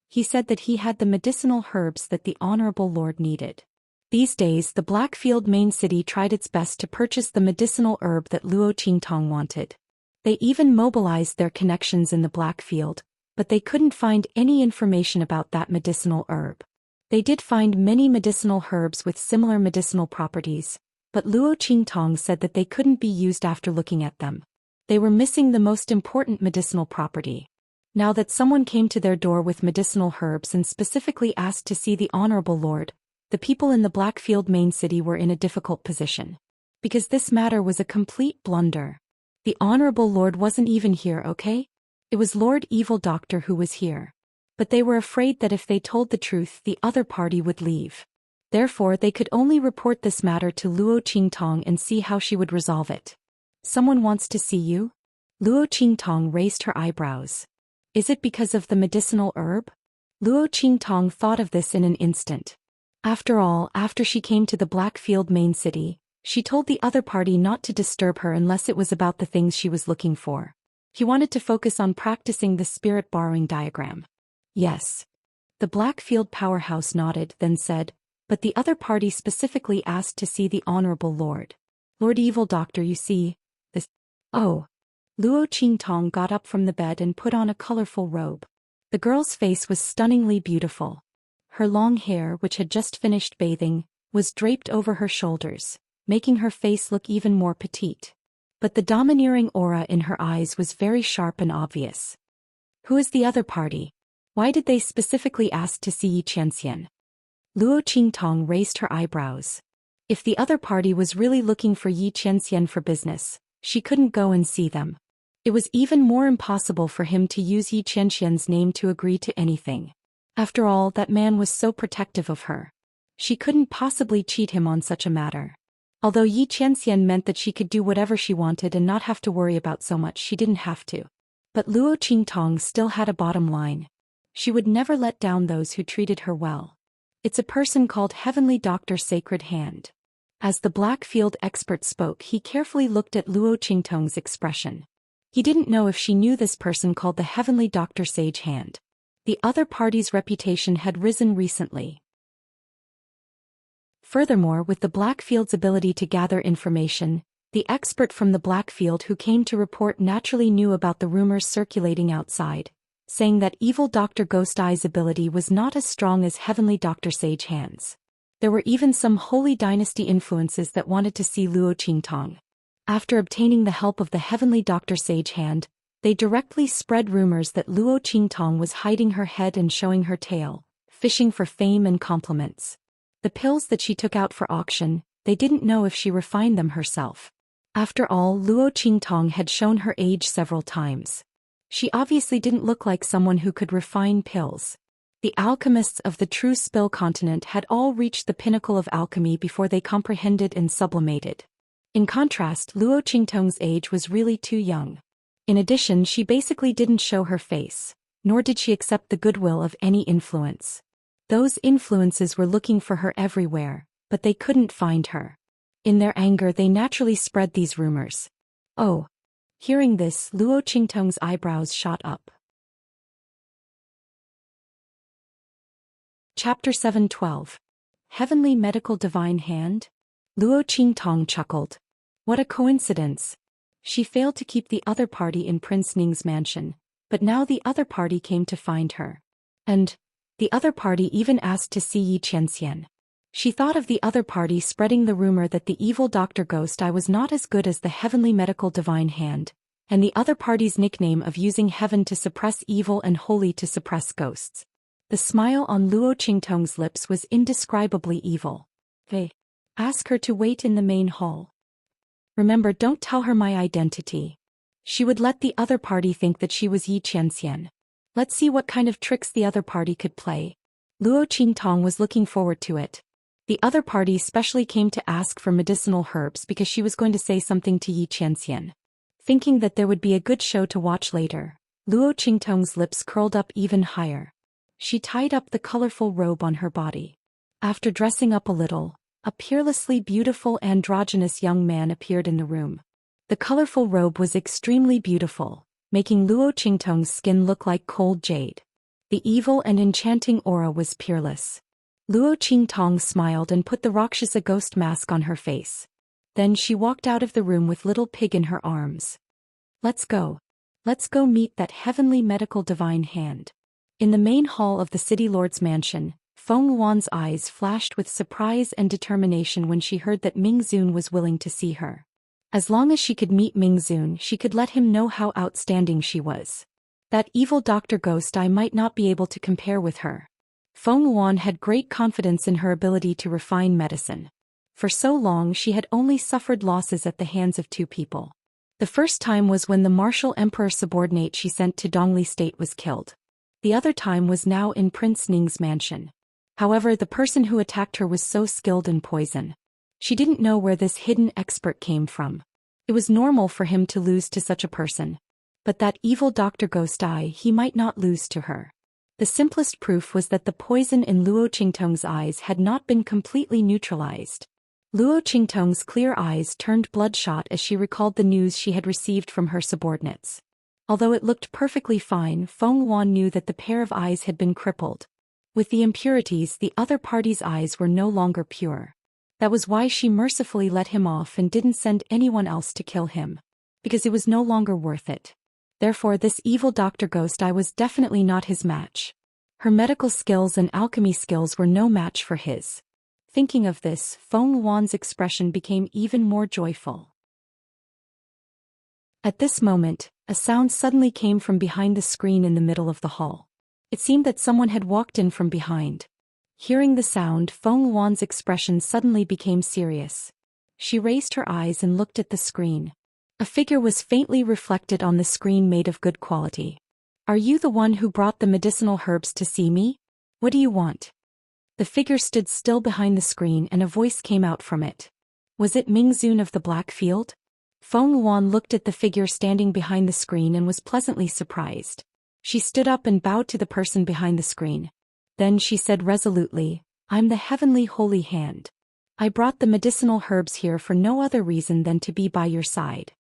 Speaker 1: He said that he had the medicinal herbs that the Honorable Lord needed. These days, the Blackfield main city tried its best to purchase the medicinal herb that Luo Qingtong wanted. They even mobilized their connections in the Blackfield, but they couldn't find any information about that medicinal herb. They did find many medicinal herbs with similar medicinal properties, but Luo Qingtong said that they couldn't be used after looking at them. They were missing the most important medicinal property. Now that someone came to their door with medicinal herbs and specifically asked to see the Honorable Lord, the people in the Blackfield main city were in a difficult position. Because this matter was a complete blunder. The Honorable Lord wasn't even here, okay? It was Lord Evil Doctor who was here. But they were afraid that if they told the truth, the other party would leave. Therefore, they could only report this matter to Luo Qingtong and see how she would resolve it. Someone wants to see you? Luo Qingtong raised her eyebrows. Is it because of the medicinal herb? Luo Qingtong thought of this in an instant. After all, after she came to the Blackfield main city, she told the other party not to disturb her unless it was about the things she was looking for. He wanted to focus on practicing the spirit borrowing diagram. Yes. The Blackfield powerhouse nodded, then said, but the other party specifically asked to see the Honorable Lord. Lord Evil Doctor, you see, this. Oh. Luo Qingtong got up from the bed and put on a colorful robe. The girl's face was stunningly beautiful. Her long hair, which had just finished bathing, was draped over her shoulders, making her face look even more petite. But the domineering aura in her eyes was very sharp and obvious. Who is the other party? Why did they specifically ask to see Yi Qianxian? Luo Qingtong raised her eyebrows. If the other party was really looking for Yi Qianxian for business, she couldn't go and see them. It was even more impossible for him to use Yi Qianxian's name to agree to anything. After all, that man was so protective of her. She couldn't possibly cheat him on such a matter. Although Yi Qianxian meant that she could do whatever she wanted and not have to worry about so much, she didn't have to. But Luo Qingtong still had a bottom line. She would never let down those who treated her well. It's a person called Heavenly Doctor Sacred Hand. As the Blackfield expert spoke, he carefully looked at Luo Qingtong's expression. He didn't know if she knew this person called the Heavenly Doctor Sage Hand. The other party's reputation had risen recently. Furthermore, with the Blackfield's ability to gather information, the expert from the Blackfield who came to report naturally knew about the rumors circulating outside, saying that evil Dr. Ghost Eye's ability was not as strong as heavenly Dr. Sage Hand's. There were even some Holy Dynasty influences that wanted to see Luo Qingtong. After obtaining the help of the heavenly Dr. Sage Hand, they directly spread rumors that Luo Qingtong was hiding her head and showing her tail, fishing for fame and compliments. The pills that she took out for auction, they didn't know if she refined them herself. After all, Luo Qingtong had shown her age several times. She obviously didn't look like someone who could refine pills. The alchemists of the true Spill continent had all reached the pinnacle of alchemy before they comprehended and sublimated. In contrast, Luo Qingtong's age was really too young. In addition, she basically didn't show her face, nor did she accept the goodwill of any influence. Those influences were looking for her everywhere, but they couldn't find her. In their anger, they naturally spread these rumors. Oh. Hearing this, Luo Qingtong's eyebrows shot up. Chapter 7:12. Heavenly Medical Divine Hand? Luo Qingtong chuckled. What a coincidence. She failed to keep the other party in Prince Ning's mansion, but now the other party came to find her. And the other party even asked to see Yi Qianxian. She thought of the other party spreading the rumor that the evil Dr. Ghost Eye was not as good as the Heavenly Medical Divine Hand, and the other party's nickname of using heaven to suppress evil and holy to suppress ghosts. The smile on Luo Qingtong's lips was indescribably evil. Hey. Ask her to wait in the main hall. Remember, don't tell her my identity. She would let the other party think that she was Yi Qianxian. Let's see what kind of tricks the other party could play. Luo Qingtong was looking forward to it. The other party specially came to ask for medicinal herbs because she was going to say something to Yi Qianxian. Thinking that there would be a good show to watch later, Luo Qingtong's lips curled up even higher. She tied up the colorful robe on her body. After dressing up a little, a peerlessly beautiful androgynous young man appeared in the room. The colorful robe was extremely beautiful, making Luo Qingtong's skin look like cold jade. The evil and enchanting aura was peerless. Luo Qingtong smiled and put the Rakshasa ghost mask on her face. Then she walked out of the room with little pig in her arms. Let's go. Let's go meet that heavenly medical divine hand. In the main hall of the city lord's mansion, Feng Wan's eyes flashed with surprise and determination when she heard that Ming Zun was willing to see her. As long as she could meet Ming Zun, she could let him know how outstanding she was. That evil Dr. Ghost Eye might not be able to compare with her. Feng Wan had great confidence in her ability to refine medicine. For so long she had only suffered losses at the hands of two people. The first time was when the martial emperor subordinate she sent to Dongli State was killed. The other time was now in Prince Ning's mansion. However, the person who attacked her was so skilled in poison. She didn't know where this hidden expert came from. It was normal for him to lose to such a person. But that evil Dr. Ghost Eye, he might not lose to her. The simplest proof was that the poison in Luo Qingtong's eyes had not been completely neutralized. Luo Qingtong's clear eyes turned bloodshot as she recalled the news she had received from her subordinates. Although it looked perfectly fine, Feng Wan knew that the pair of eyes had been crippled. With the impurities, the other party's eyes were no longer pure. That was why she mercifully let him off and didn't send anyone else to kill him. Because it was no longer worth it. Therefore, this evil Dr. Ghost Eye was definitely not his match. Her medical skills and alchemy skills were no match for his. Thinking of this, Feng Wan's expression became even more joyful. At this moment, a sound suddenly came from behind the screen in the middle of the hall. It seemed that someone had walked in from behind. Hearing the sound, Feng Wan's expression suddenly became serious. She raised her eyes and looked at the screen. A figure was faintly reflected on the screen made of good quality. Are you the one who brought the medicinal herbs to see me? What do you want? The figure stood still behind the screen and a voice came out from it. Was it Ming Zun of the Black Field? Feng Wan looked at the figure standing behind the screen and was pleasantly surprised. She stood up and bowed to the person behind the screen. Then she said resolutely, I'm the Heavenly Holy Hand. I brought the medicinal herbs here for no other reason than to be by your side.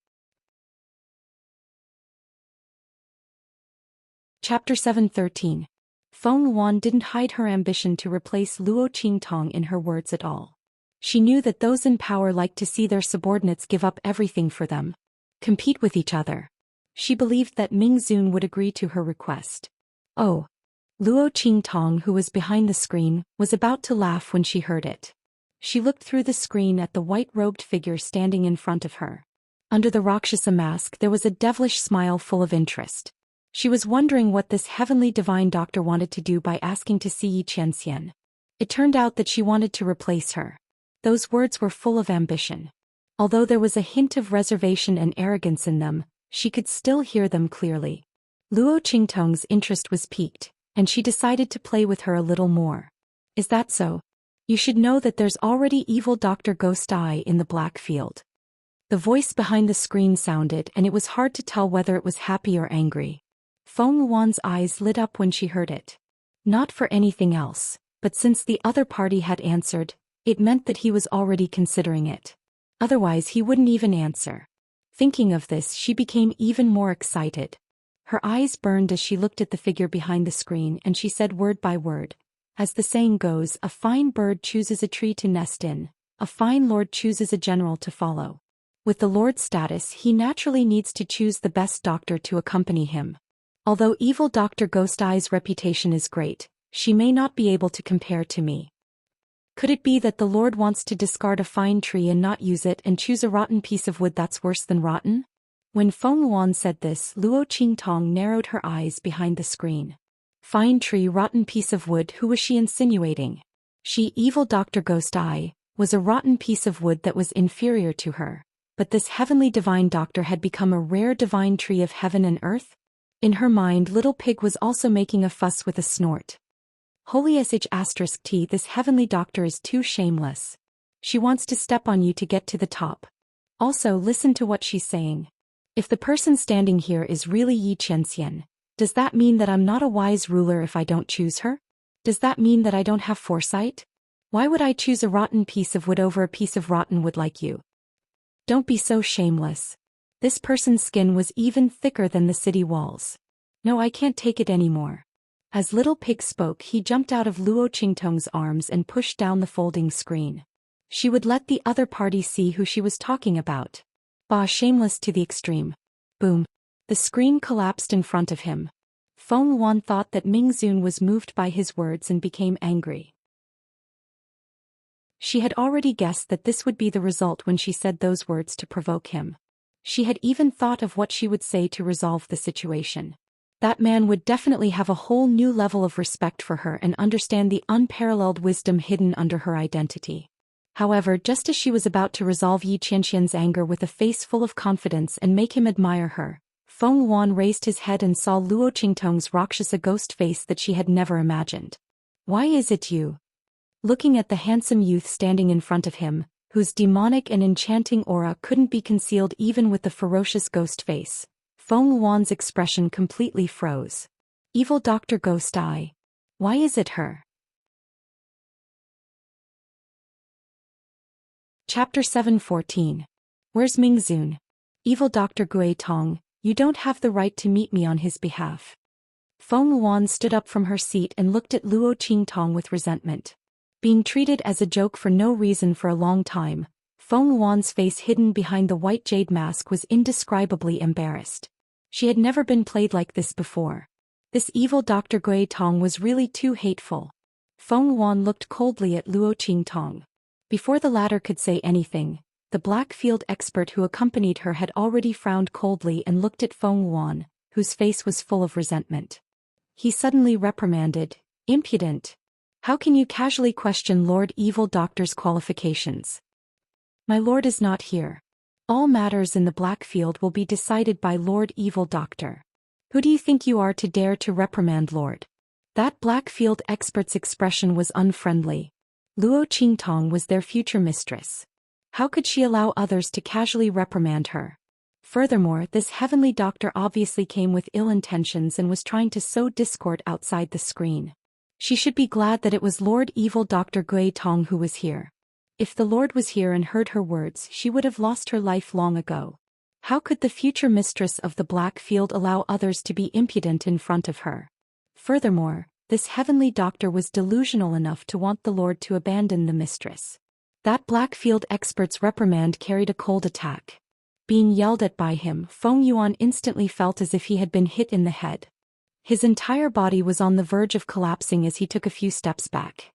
Speaker 1: Chapter 7:13. Feng Wan didn't hide her ambition to replace Luo Qingtong in her words at all. She knew that those in power like to see their subordinates give up everything for them. Compete with each other. She believed that Ming Zun would agree to her request. Oh. Luo Qingtong, who was behind the screen, was about to laugh when she heard it. She looked through the screen at the white-robed figure standing in front of her. Under the Rakshasa mask there was a devilish smile full of interest. She was wondering what this heavenly divine doctor wanted to do by asking to see Yi Qianxian. It turned out that she wanted to replace her. Those words were full of ambition. Although there was a hint of reservation and arrogance in them, she could still hear them clearly. Luo Qingtong's interest was piqued, and she decided to play with her a little more. Is that so? You should know that there's already evil Dr. Ghost Eye in the black field. The voice behind the screen sounded, and it was hard to tell whether it was happy or angry. Feng Wan's eyes lit up when she heard it. Not for anything else, but since the other party had answered, it meant that he was already considering it. Otherwise he wouldn't even answer. Thinking of this, she became even more excited. Her eyes burned as she looked at the figure behind the screen, and she said word by word. As the saying goes, a fine bird chooses a tree to nest in, a fine lord chooses a general to follow. With the lord's status, he naturally needs to choose the best doctor to accompany him. Although evil Dr. Ghost Eye's reputation is great, she may not be able to compare to me. Could it be that the Lord wants to discard a fine tree and not use it and choose a rotten piece of wood that's worse than rotten? When Feng Wan said this, Luo Qingtong narrowed her eyes behind the screen. Fine tree, rotten piece of wood, who was she insinuating? She, evil Dr. Ghost Eye, was a rotten piece of wood that was inferior to her. But this heavenly divine doctor had become a rare divine tree of heaven and earth? In her mind, Little Pig was also making a fuss with a snort. Holy sh*t, this heavenly doctor is too shameless. She wants to step on you to get to the top. Also, listen to what she's saying. If the person standing here is really Yi Qianxian, does that mean that I'm not a wise ruler if I don't choose her? Does that mean that I don't have foresight? Why would I choose a rotten piece of wood over a piece of rotten wood like you? Don't be so shameless. This person's skin was even thicker than the city walls. No, I can't take it anymore. As Little Pig spoke, he jumped out of Luo Qingtong's arms and pushed down the folding screen. She would let the other party see who she was talking about. Bah, shameless to the extreme. Boom. The screen collapsed in front of him. Feng Wan thought that Ming Zun was moved by his words and became angry. She had already guessed that this would be the result when she said those words to provoke him. She had even thought of what she would say to resolve the situation. That man would definitely have a whole new level of respect for her and understand the unparalleled wisdom hidden under her identity. However, just as she was about to resolve Yi Qianxian's anger with a face full of confidence and make him admire her, Feng Wan raised his head and saw Luo Qingtong's Rakshasa ghost face that she had never imagined. Why is it you? Looking at the handsome youth standing in front of him, whose demonic and enchanting aura couldn't be concealed even with the ferocious ghost face, Feng Wan's expression completely froze. Evil Dr. Ghost Eye. Why is it her? Chapter 7:14. Where's Ming Zun? Evil Dr. Gui Tong, you don't have the right to meet me on his behalf. Feng Wan stood up from her seat and looked at Luo Qingtong with resentment. Being treated as a joke for no reason for a long time, Feng Wan's face hidden behind the white jade mask was indescribably embarrassed. She had never been played like this before. This evil Dr. Gui Tong was really too hateful. Feng Wan looked coldly at Luo Qingtong. Before the latter could say anything, the black field expert who accompanied her had already frowned coldly and looked at Feng Wan, whose face was full of resentment. He suddenly reprimanded, "Impudent! How can you casually question Lord Evil Doctor's qualifications? My lord is not here. All matters in the black field will be decided by Lord Evil Doctor. Who do you think you are to dare to reprimand Lord?" That black field expert's expression was unfriendly. Luo Qingtong was their future mistress. How could she allow others to casually reprimand her? Furthermore, this heavenly doctor obviously came with ill intentions and was trying to sow discord outside the screen. She should be glad that it was Lord Evil Dr. Gui Tong who was here. If the Lord was here and heard her words, she would have lost her life long ago. How could the future mistress of the black field allow others to be impudent in front of her? Furthermore, this heavenly doctor was delusional enough to want the Lord to abandon the mistress. That Blackfield expert's reprimand carried a cold attack. Being yelled at by him, Feng Yuan instantly felt as if he had been hit in the head. His entire body was on the verge of collapsing as he took a few steps back.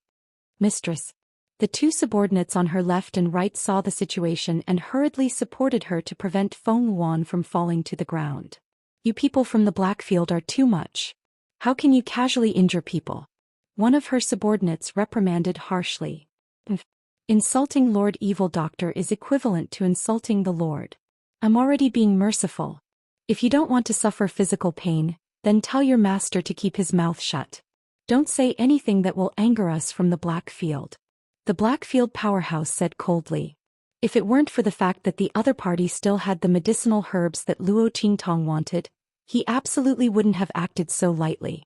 Speaker 1: Mistress. The two subordinates on her left and right saw the situation and hurriedly supported her to prevent Feng Yuan from falling to the ground. You people from the Blackfield are too much. How can you casually injure people? One of her subordinates reprimanded harshly. Insulting Lord Evil Doctor is equivalent to insulting the Lord. I'm already being merciful. If you don't want to suffer physical pain, then tell your master to keep his mouth shut. Don't say anything that will anger us from the Blackfield. The Blackfield powerhouse said coldly. If it weren't for the fact that the other party still had the medicinal herbs that Luo Qingtong wanted, he absolutely wouldn't have acted so lightly.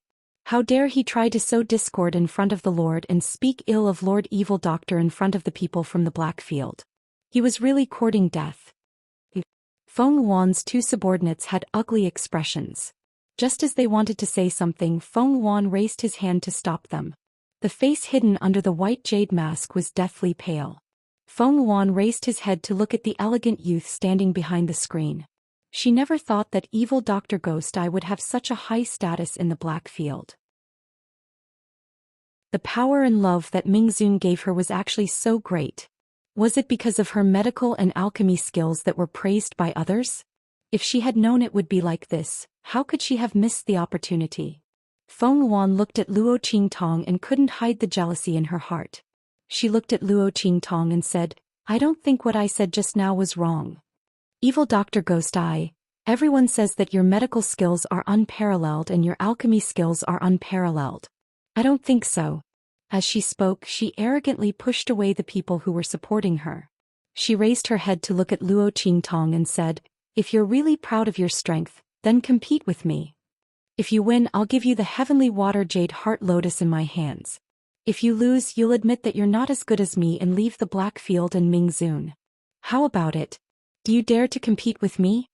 Speaker 1: How dare he try to sow discord in front of the Lord and speak ill of Lord Evil Doctor in front of the people from the Blackfield. He was really courting death. Feng Yuan's two subordinates had ugly expressions. Just as they wanted to say something, Feng Yuan raised his hand to stop them. The face hidden under the white jade mask was deathly pale. Feng Yuan raised his head to look at the elegant youth standing behind the screen. She never thought that evil Dr. Ghost Eye would have such a high status in the Blackfield. The power and love that Mingzun gave her was actually so great. Was it because of her medical and alchemy skills that were praised by others? If she had known it would be like this, how could she have missed the opportunity? Feng Yuan looked at Luo Qingtong and couldn't hide the jealousy in her heart. She looked at Luo Qingtong and said, I don't think what I said just now was wrong. Evil Dr. Ghost Eye, everyone says that your medical skills are unparalleled and your alchemy skills are unparalleled. I don't think so. As she spoke, she arrogantly pushed away the people who were supporting her. She raised her head to look at Luo Qingtong and said, If you're really proud of your strength, then compete with me. If you win, I'll give you the heavenly water jade heart lotus in my hands. If you lose, you'll admit that you're not as good as me and leave the Blackfield and Mingzun. How about it? Do you dare to compete with me?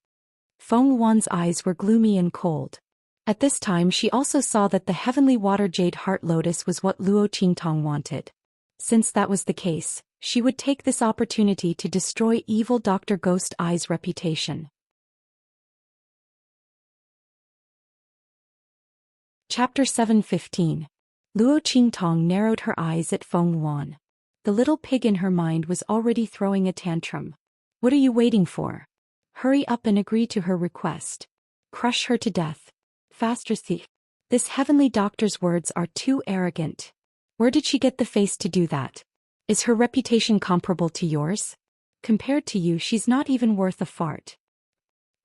Speaker 1: Feng Yuan's eyes were gloomy and cold. At this time she also saw that the heavenly water jade heart lotus was what Luo Qingtong wanted. Since that was the case, she would take this opportunity to destroy evil Dr. Ghost Eye's reputation. Chapter 7:15. Luo Qingtong narrowed her eyes at Feng Yuan. The little pig in her mind was already throwing a tantrum. What are you waiting for? Hurry up and agree to her request. Crush her to death. Faster, thief. This heavenly doctor's words are too arrogant. Where did she get the face to do that? Is her reputation comparable to yours? Compared to you, she's not even worth a fart.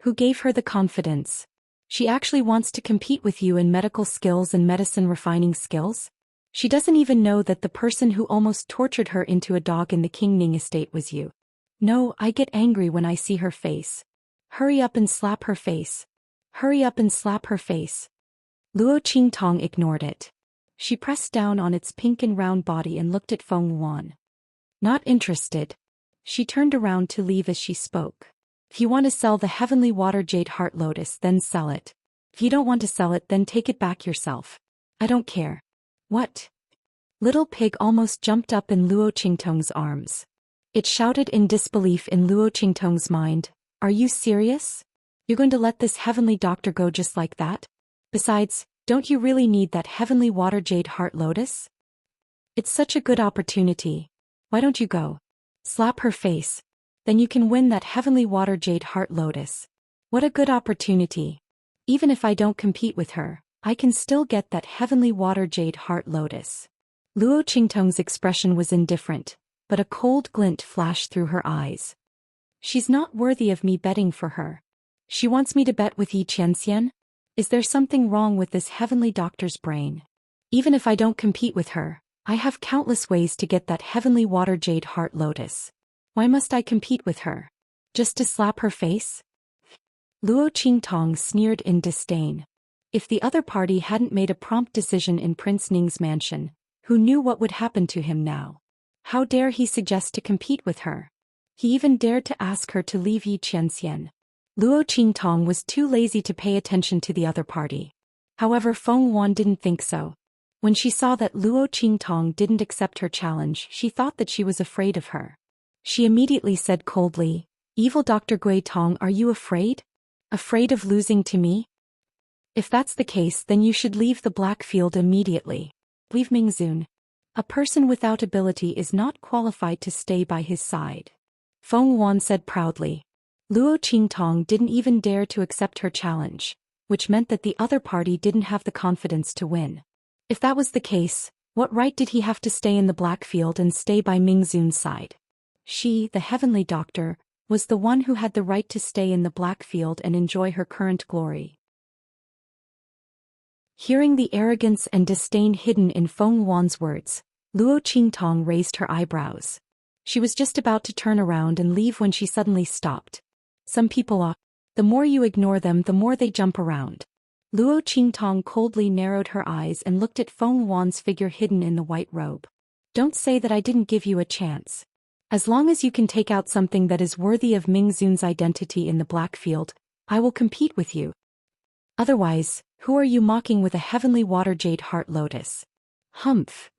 Speaker 1: Who gave her the confidence? She actually wants to compete with you in medical skills and medicine refining skills? She doesn't even know that the person who almost tortured her into a dog in the Qingning estate was you. No, I get angry when I see her face. Hurry up and slap her face. Hurry up and slap her face. Luo Qingtong ignored it. She pressed down on its pink and round body and looked at Feng Yuan. Not interested. She turned around to leave as she spoke. If you want to sell the heavenly water jade heart lotus, then sell it. If you don't want to sell it, then take it back yourself. I don't care. What? Little pig almost jumped up in Luo Qingtong's arms. It shouted in disbelief in Luo Qingtong's mind, Are you serious? You're going to let this heavenly doctor go just like that? Besides, don't you really need that heavenly water jade heart lotus? It's such a good opportunity. Why don't you go? Slap her face. Then you can win that heavenly water jade heart lotus. What a good opportunity. Even if I don't compete with her, I can still get that heavenly water jade heart lotus. Luo Qingtong's expression was indifferent, but a cold glint flashed through her eyes. She's not worthy of me betting for her. She wants me to bet with Yi Qianxian? Is there something wrong with this heavenly doctor's brain? Even if I don't compete with her, I have countless ways to get that heavenly water jade heart lotus. Why must I compete with her? Just to slap her face? Luo Qingtong sneered in disdain. If the other party hadn't made a prompt decision in Prince Ning's mansion, who knew what would happen to him now? How dare he suggest to compete with her? He even dared to ask her to leave Yi Qianxian. Luo Qingtong was too lazy to pay attention to the other party. However, Feng Yuan didn't think so. When she saw that Luo Qingtong didn't accept her challenge, she thought that she was afraid of her. She immediately said coldly, "Evil Dr. Gui Tong, are you afraid? Afraid of losing to me? If that's the case, then you should leave the black field immediately. Leave Mingzun. A person without ability is not qualified to stay by his side." Feng Wan said proudly. Luo Qingtong didn't even dare to accept her challenge, which meant that the other party didn't have the confidence to win. If that was the case, what right did he have to stay in the black field and stay by Mingzun's side? She, the heavenly doctor, was the one who had the right to stay in the black field and enjoy her current glory. Hearing the arrogance and disdain hidden in Feng Wan's words, Luo Qingtong raised her eyebrows. She was just about to turn around and leave when she suddenly stopped. Some people are. The more you ignore them, the more they jump around. Luo Qingtong coldly narrowed her eyes and looked at Feng Wan's figure hidden in the white robe. "Don't say that I didn't give you a chance. As long as you can take out something that is worthy of Mingzun's identity in the black field, I will compete with you. Otherwise, who are you mocking with a heavenly water jade heart lotus?" Humph.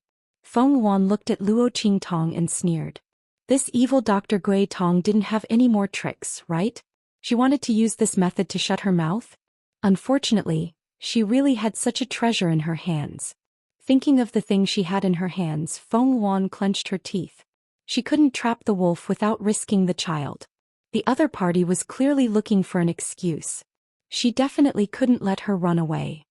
Speaker 1: Feng Wan looked at Luo Qingtong and sneered. This evil Dr. Gui Tong didn't have any more tricks, right? She wanted to use this method to shut her mouth? Unfortunately, she really had such a treasure in her hands. Thinking of the thing she had in her hands, Feng Wan clenched her teeth. She couldn't trap the wolf without risking the child. The other party was clearly looking for an excuse. She definitely couldn't let her run away.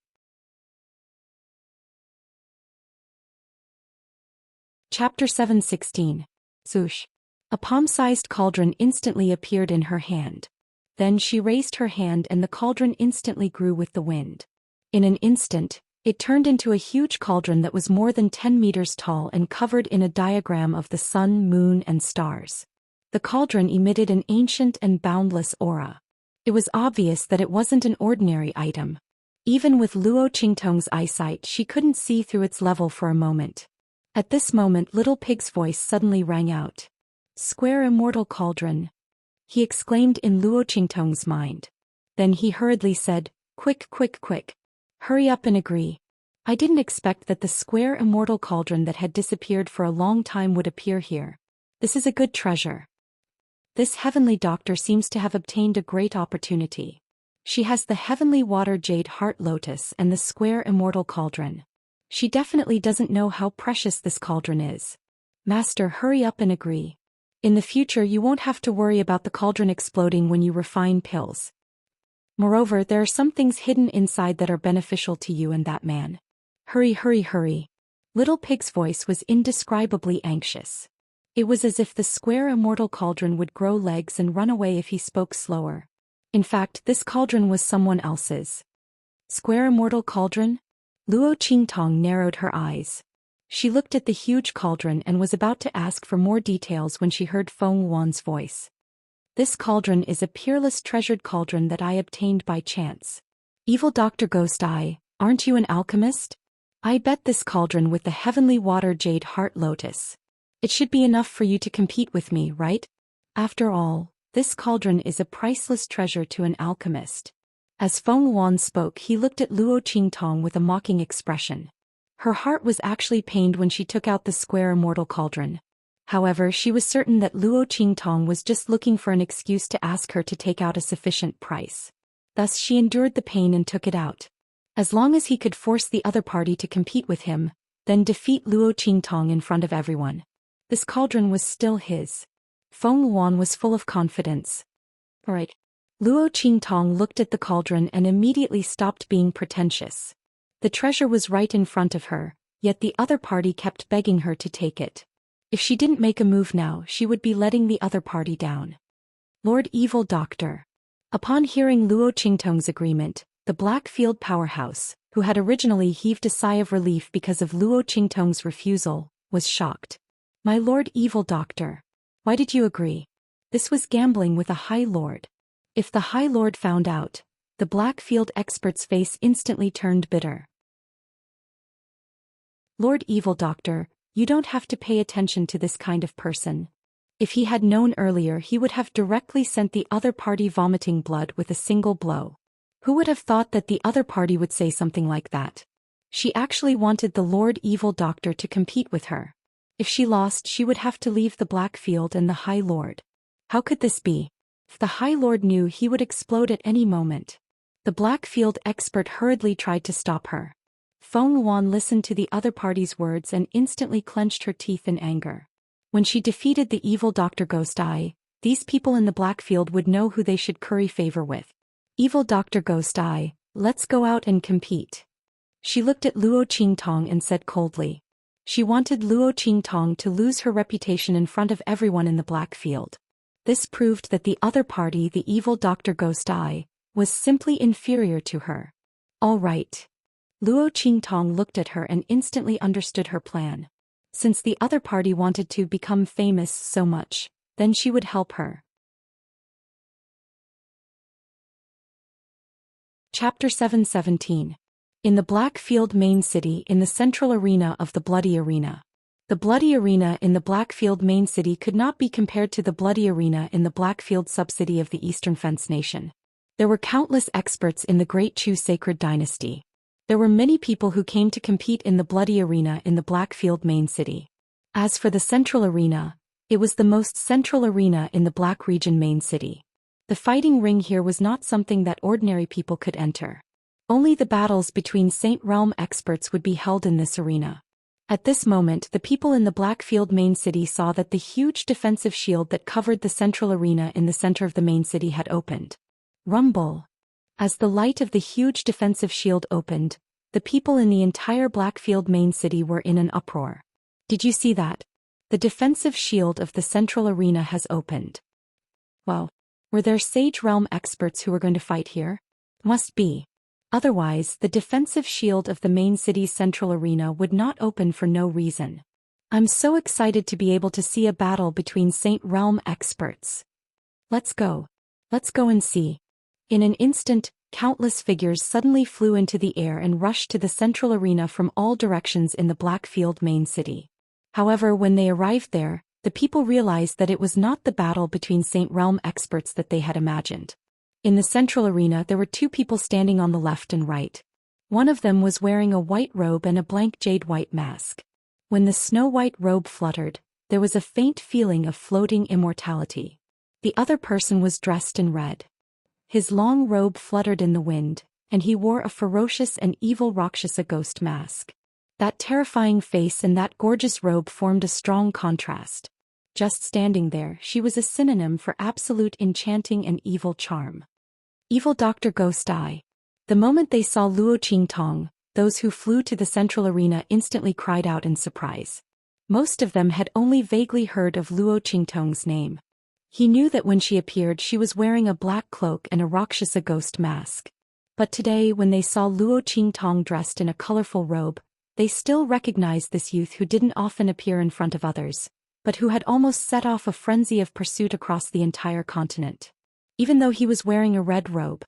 Speaker 1: Chapter 716. Zhoush. A palm-sized cauldron instantly appeared in her hand. Then she raised her hand and the cauldron instantly grew with the wind. In an instant, it turned into a huge cauldron that was more than 10 meters tall and covered in a diagram of the sun, moon, and stars. The cauldron emitted an ancient and boundless aura. It was obvious that it wasn't an ordinary item. Even with Luo Qingtong's eyesight, she couldn't see through its level for a moment. At this moment, Little Pig's voice suddenly rang out. "Square Immortal Cauldron," he exclaimed in Luo Qingtong's mind. Then he hurriedly said, "Quick, quick, quick. Hurry up and agree. I didn't expect that the square Immortal Cauldron that had disappeared for a long time would appear here. This is a good treasure. This heavenly doctor seems to have obtained a great opportunity. She has the heavenly water jade heart lotus and the square Immortal Cauldron. She definitely doesn't know how precious this cauldron is. Master, hurry up and agree. In the future you won't have to worry about the cauldron exploding when you refine pills. Moreover, there are some things hidden inside that are beneficial to you and that man. Hurry, hurry, hurry." Little Pig's voice was indescribably anxious. It was as if the square Immortal Cauldron would grow legs and run away if he spoke slower. In fact, this cauldron was someone else's. Square Immortal Cauldron? Luo Qingtong narrowed her eyes. She looked at the huge cauldron and was about to ask for more details when she heard Feng Wan's voice. "This cauldron is a peerless treasured cauldron that I obtained by chance. Evil Dr. Ghost Eye, aren't you an alchemist? I bet this cauldron with the heavenly water jade heart lotus. It should be enough for you to compete with me, right? After all, this cauldron is a priceless treasure to an alchemist." As Feng Wan spoke, he looked at Luo Qingtong with a mocking expression. Her heart was actually pained when she took out the square Immortal Cauldron. However, she was certain that Luo Qingtong was just looking for an excuse to ask her to take out a sufficient price. Thus she endured the pain and took it out. As long as he could force the other party to compete with him, then defeat Luo Qingtong in front of everyone. This cauldron was still his. Feng Wan was full of confidence. Alright. Luo Qingtong looked at the cauldron and immediately stopped being pretentious. The treasure was right in front of her, yet the other party kept begging her to take it. If she didn't make a move now, she would be letting the other party down. Lord Evil Doctor. Upon hearing Luo Qingtong's agreement, the Blackfield powerhouse, who had originally heaved a sigh of relief because of Luo Qingtong's refusal, was shocked. "My Lord Evil Doctor. Why did you agree? This was gambling with a High Lord." If the High Lord found out, the Blackfield expert's face instantly turned bitter. "Lord Evil Doctor, you don't have to pay attention to this kind of person. If he had known earlier, he would have directly sent the other party vomiting blood with a single blow. Who would have thought that the other party would say something like that?" She actually wanted the Lord Evil Doctor to compete with her. If she lost, she would have to leave the Black Field and the High Lord. How could this be? If the High Lord knew, he would explode at any moment. The Black Field expert hurriedly tried to stop her. Feng Yuan listened to the other party's words and instantly clenched her teeth in anger. When she defeated the evil Dr. Ghost Eye, these people in the Black Field would know who they should curry favor with. Evil Dr. Ghost Eye, let's go out and compete. She looked at Luo Qingtong and said coldly. She wanted Luo Qingtong to lose her reputation in front of everyone in the Black Field. This proved that the other party, the evil Dr. Ghost Eye, was simply inferior to her. All right. Luo Qingtong looked at her and instantly understood her plan. Since the other party wanted to become famous so much, then she would help her. Chapter 717. In the Black Field main city in the central arena of the Bloody Arena. The Bloody Arena in the Blackfield main city could not be compared to the Bloody Arena in the Blackfield subcity of the Eastern Fence Nation. There were countless experts in the Great Chu Sacred Dynasty. There were many people who came to compete in the Bloody Arena in the Blackfield main city. As for the Central Arena, it was the most central arena in the Black Region main city. The fighting ring here was not something that ordinary people could enter. Only the battles between Saint Realm experts would be held in this arena. At this moment, the people in the Blackfield main city saw that the huge defensive shield that covered the central arena in the center of the main city had opened. Rumble. As the light of the huge defensive shield opened, the people in the entire Blackfield main city were in an uproar. Did you see that? The defensive shield of the central arena has opened. Wow. Were there Sage Realm experts who were going to fight here? Must be. Otherwise, the defensive shield of the main city's central arena would not open for no reason. I'm so excited to be able to see a battle between Saint Realm experts. Let's go. Let's go and see. In an instant, countless figures suddenly flew into the air and rushed to the central arena from all directions in the Blackfield main city. However, when they arrived there, the people realized that it was not the battle between Saint Realm experts that they had imagined. In the central arena there were two people standing on the left and right. One of them was wearing a white robe and a blank jade white mask. When the snow-white robe fluttered, there was a faint feeling of floating immortality. The other person was dressed in red. His long robe fluttered in the wind, and he wore a ferocious and evil Rakshasa ghost mask. That terrifying face and that gorgeous robe formed a strong contrast. Just standing there, she was a synonym for absolute enchanting and evil charm. Evil Dr. Ghost Eye. The moment they saw Luo Qingtong, those who flew to the central arena instantly cried out in surprise. Most of them had only vaguely heard of Luo Qingtong's name. He knew that when she appeared she was wearing a black cloak and a Rakshasa ghost mask. But today when they saw Luo Qingtong dressed in a colorful robe, they still recognized this youth who didn't often appear in front of others, but who had almost set off a frenzy of pursuit across the entire continent. Even though he was wearing a red robe.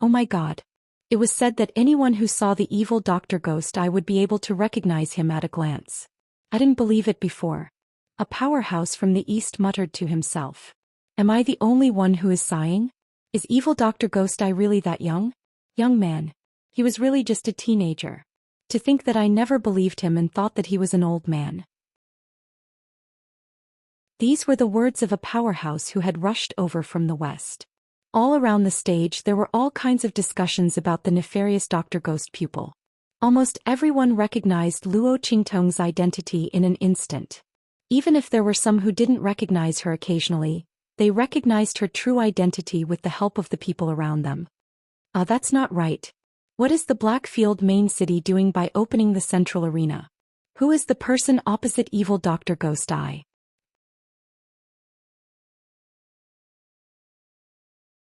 Speaker 1: Oh my God. It was said that anyone who saw the evil Dr. Ghost Eye would be able to recognize him at a glance. I didn't believe it before. A powerhouse from the east muttered to himself. Am I the only one who is sighing? Is evil Dr. Ghost Eye really that young? Young man. He was really just a teenager. To think that I never believed him and thought that he was an old man. These were the words of a powerhouse who had rushed over from the west. All around the stage there were all kinds of discussions about the nefarious Dr. Ghost pupil. Almost everyone recognized Luo Qingtong's identity in an instant. Even if there were some who didn't recognize her occasionally, they recognized her true identity with the help of the people around them. That's not right. What is the Blackfield main city doing by opening the central arena? Who is the person opposite evil Dr. Ghost Eye?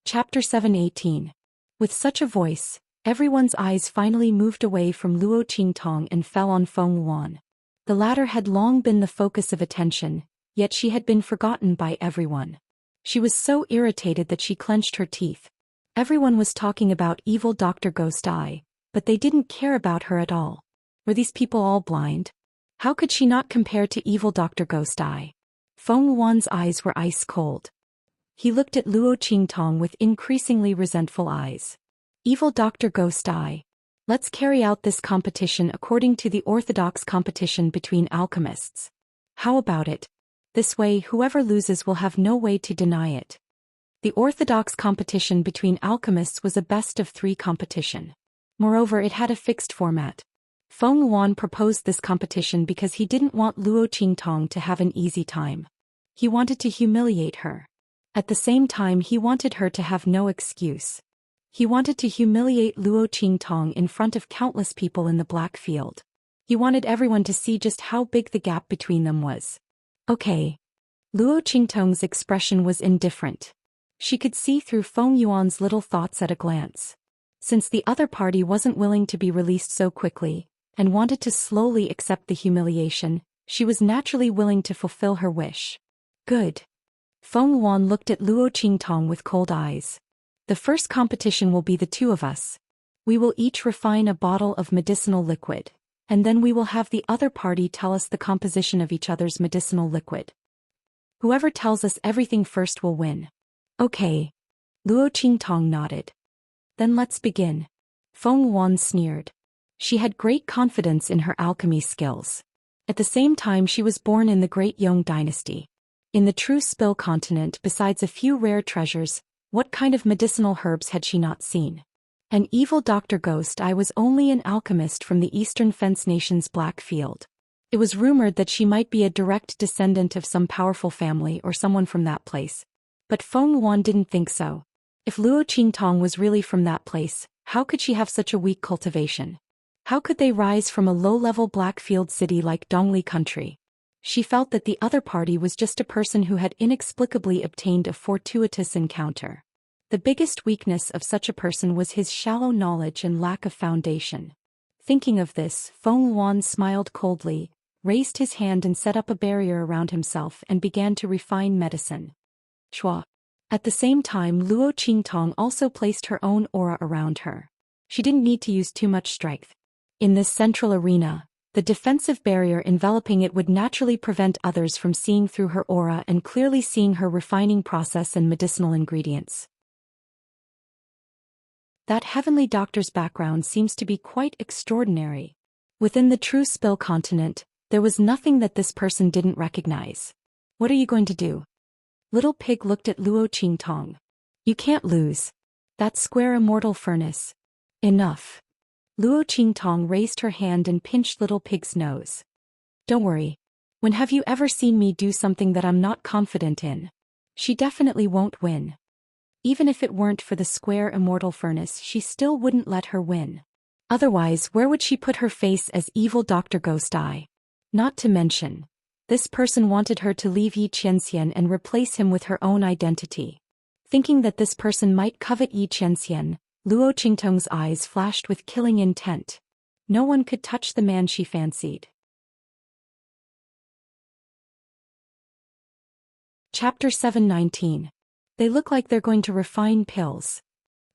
Speaker 1: Chapter 718. With such a voice, everyone's eyes finally moved away from Luo Qingtong and fell on Feng Yuan. The latter had long been the focus of attention, yet she had been forgotten by everyone. She was so irritated that she clenched her teeth. Everyone was talking about evil Dr. Ghost Eye, but they didn't care about her at all. Were these people all blind? How could she not compare to evil Dr. Ghost Eye? Feng Yuan's eyes were ice cold. He looked at Luo Qingtong with increasingly resentful eyes. Evil Dr. Ghost Eye. Let's carry out this competition according to the orthodox competition between alchemists. How about it? This way whoever loses will have no way to deny it. The orthodox competition between alchemists was a best-of-3 competition. Moreover, it had a fixed format. Feng Yuan proposed this competition because he didn't want Luo Qingtong to have an easy time. He wanted to humiliate her. At the same time, he wanted her to have no excuse. He wanted to humiliate Luo Qingtong in front of countless people in the Black Field. He wanted everyone to see just how big the gap between them was. Okay. Luo Qingtong's expression was indifferent. She could see through Feng Yuan's little thoughts at a glance. Since the other party wasn't willing to be released so quickly, and wanted to slowly accept the humiliation, she was naturally willing to fulfill her wish. Good. Feng Yuan looked at Luo Qingtong with cold eyes. The first competition will be the two of us. We will each refine a bottle of medicinal liquid, and then we will have the other party tell us the composition of each other's medicinal liquid. Whoever tells us everything first will win. Okay. Luo Qingtong nodded. Then let's begin. Feng Yuan sneered. She had great confidence in her alchemy skills. At the same time, she was born in the Great Yong dynasty. In the true Spill continent, besides a few rare treasures, what kind of medicinal herbs had she not seen? An evil Dr. Ghost Eye was only an alchemist from the Eastern Fence Nation's Black Field. It was rumored that she might be a direct descendant of some powerful family or someone from that place. But Feng Yuan didn't think so. If Luo Qingtong was really from that place, how could she have such a weak cultivation? How could they rise from a low-level Blackfield city like Dongli country? She felt that the other party was just a person who had inexplicably obtained a fortuitous encounter. The biggest weakness of such a person was his shallow knowledge and lack of foundation. Thinking of this, Feng Yuan smiled coldly, raised his hand and set up a barrier around himself and began to refine medicine. Shua. At the same time, Luo Qingtong also placed her own aura around her. She didn't need to use too much strength. In this central arena, the defensive barrier enveloping it would naturally prevent others from seeing through her aura and clearly seeing her refining process and medicinal ingredients. That heavenly doctor's background seems to be quite extraordinary. Within the true Spill continent, there was nothing that this person didn't recognize. What are you going to do? Little Pig looked at Luo Qingtong. You can't lose. That square immortal furnace. Enough. Luo Qingtong raised her hand and pinched Little Pig's nose. Don't worry. When have you ever seen me do something that I'm not confident in? She definitely won't win. Even if it weren't for the square immortal furnace, she still wouldn't let her win. Otherwise, where would she put her face as evil Dr. Ghost Eye? Not to mention, this person wanted her to leave Xianxia and replace him with her own identity. Thinking that this person might covet Xianxia, Luo Qingtong's eyes flashed with killing intent. No one could touch the man she fancied. Chapter 719. They look like they're going to refine pills.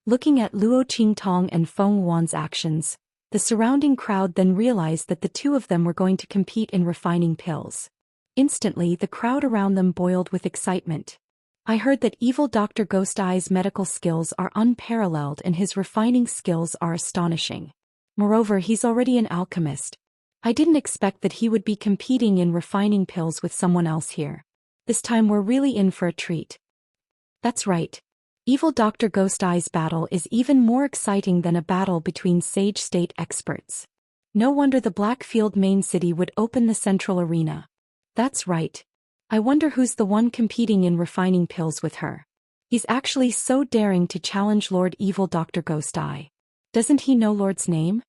Speaker 1: Looking at Luo Qingtong and Feng Yuan's actions, the surrounding crowd then realized that the two of them were going to compete in refining pills. Instantly, the crowd around them boiled with excitement. I heard that evil Dr. Ghost Eye's medical skills are unparalleled and his refining skills are astonishing. Moreover, he's already an alchemist. I didn't expect that he would be competing in refining pills with someone else here. This time we're really in for a treat. That's right. Evil Dr. Ghost Eye's battle is even more exciting than a battle between Sage State experts. No wonder the Blackfield main city would open the central arena. That's right. I wonder who's the one competing in refining pills with her. He's actually so daring to challenge Lord Evil Dr. Ghost Eye. Doesn't he know Lord's name?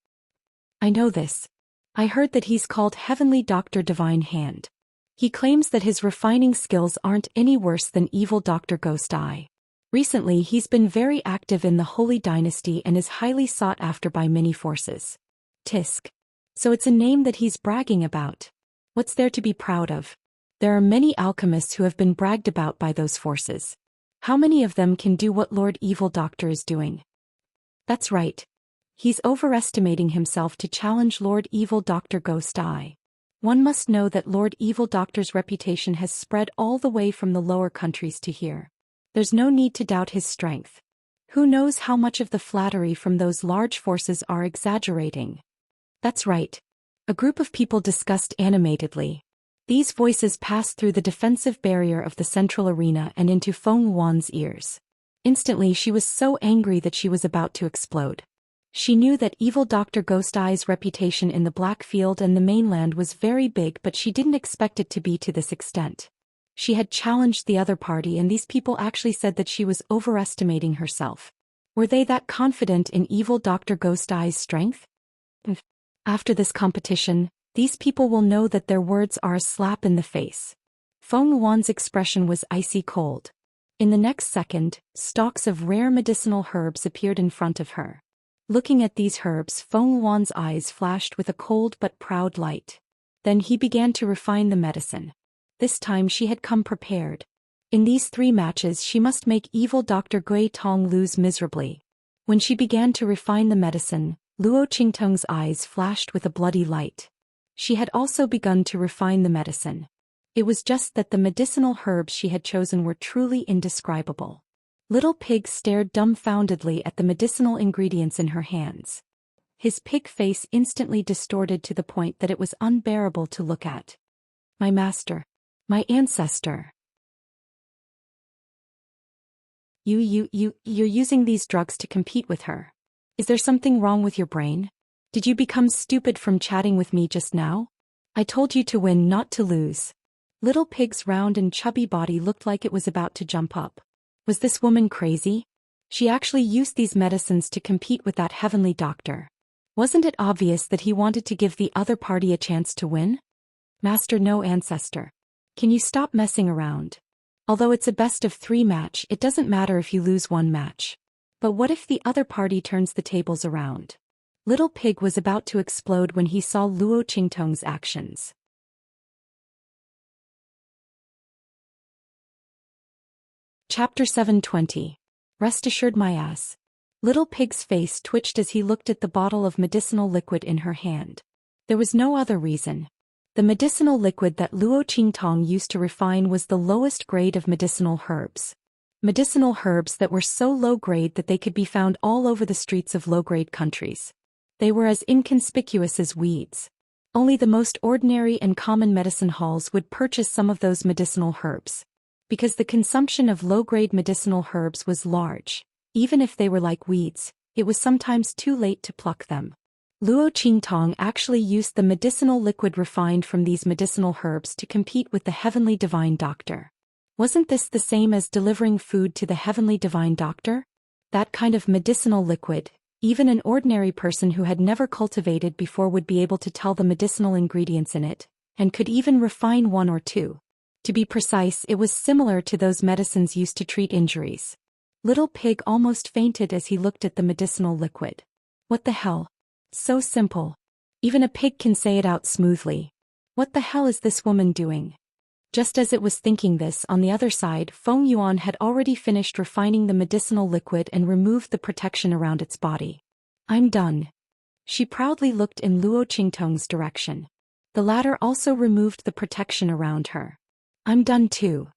Speaker 1: I know this. I heard that he's called Heavenly Dr. Divine Hand. He claims that his refining skills aren't any worse than Evil Dr. Ghost Eye. Recently, he's been very active in the Holy Dynasty and is highly sought after by many forces. Tisk. So it's a name that he's bragging about. What's there to be proud of? There are many alchemists who have been bragged about by those forces. How many of them can do what Lord Evil Doctor is doing? That's right. He's overestimating himself to challenge Lord Evil Dr. Ghost Eye. One must know that Lord Evil Doctor's reputation has spread all the way from the lower countries to here. There's no need to doubt his strength. Who knows how much of the flattery from those large forces are exaggerating? That's right. A group of people discussed animatedly. These voices passed through the defensive barrier of the central arena and into Feng Yuan's ears. Instantly she was so angry that she was about to explode. She knew that evil Dr. Ghost Eye's reputation in the Blackfield and the mainland was very big, but she didn't expect it to be to this extent. She had challenged the other party and these people actually said that she was overestimating herself. Were they that confident in evil Dr. Ghost Eye's strength? After this competition, these people will know that their words are a slap in the face. Feng Yuan's expression was icy cold. In the next second, stalks of rare medicinal herbs appeared in front of her. Looking at these herbs, Feng Yuan's eyes flashed with a cold but proud light. Then he began to refine the medicine. This time she had come prepared. In these 3 matches she must make evil Dr. Gui Tong lose miserably. When she began to refine the medicine, Luo Qingtong's eyes flashed with a bloody light. She had also begun to refine the medicine. It was just that the medicinal herbs she had chosen were truly indescribable. Little Pig stared dumbfoundedly at the medicinal ingredients in her hands. His pig face instantly distorted to the point that it was unbearable to look at. My master. My ancestor. You're using these drugs to compete with her. Is there something wrong with your brain? Did you become stupid from chatting with me just now? I told you to win, not to lose. Little Pig's round and chubby body looked like it was about to jump up. Was this woman crazy? She actually used these medicines to compete with that heavenly doctor. Wasn't it obvious that he wanted to give the other party a chance to win? Master, no ancestor. Can you stop messing around? Although it's a best of 3 match, it doesn't matter if you lose 1 match. But what if the other party turns the tables around? Little Pig was about to explode when he saw Luo Qingtong's actions. Chapter 720. Rest assured, my ass. Little Pig's face twitched as he looked at the bottle of medicinal liquid in her hand. There was no other reason. The medicinal liquid that Luo Qingtong used to refine was the lowest grade of medicinal herbs. Medicinal herbs that were so low grade that they could be found all over the streets of low-grade countries. They were as inconspicuous as weeds. Only the most ordinary and common medicine halls would purchase some of those medicinal herbs. Because the consumption of low-grade medicinal herbs was large, even if they were like weeds, it was sometimes too late to pluck them. Luo Qingtong actually used the medicinal liquid refined from these medicinal herbs to compete with the heavenly divine doctor. Wasn't this the same as delivering food to the heavenly divine doctor? That kind of medicinal liquid, even an ordinary person who had never cultivated before would be able to tell the medicinal ingredients in it, and could even refine 1 or 2. To be precise, it was similar to those medicines used to treat injuries. Little Pig almost fainted as he looked at the medicinal liquid. What the hell? So simple. Even a pig can say it out smoothly. What the hell is this woman doing? Just as it was thinking this, on the other side, Feng Yuan had already finished refining the medicinal liquid and removed the protection around its body. I'm done. She proudly looked in Luo Qingtong's direction. The latter also removed the protection around her. I'm done too.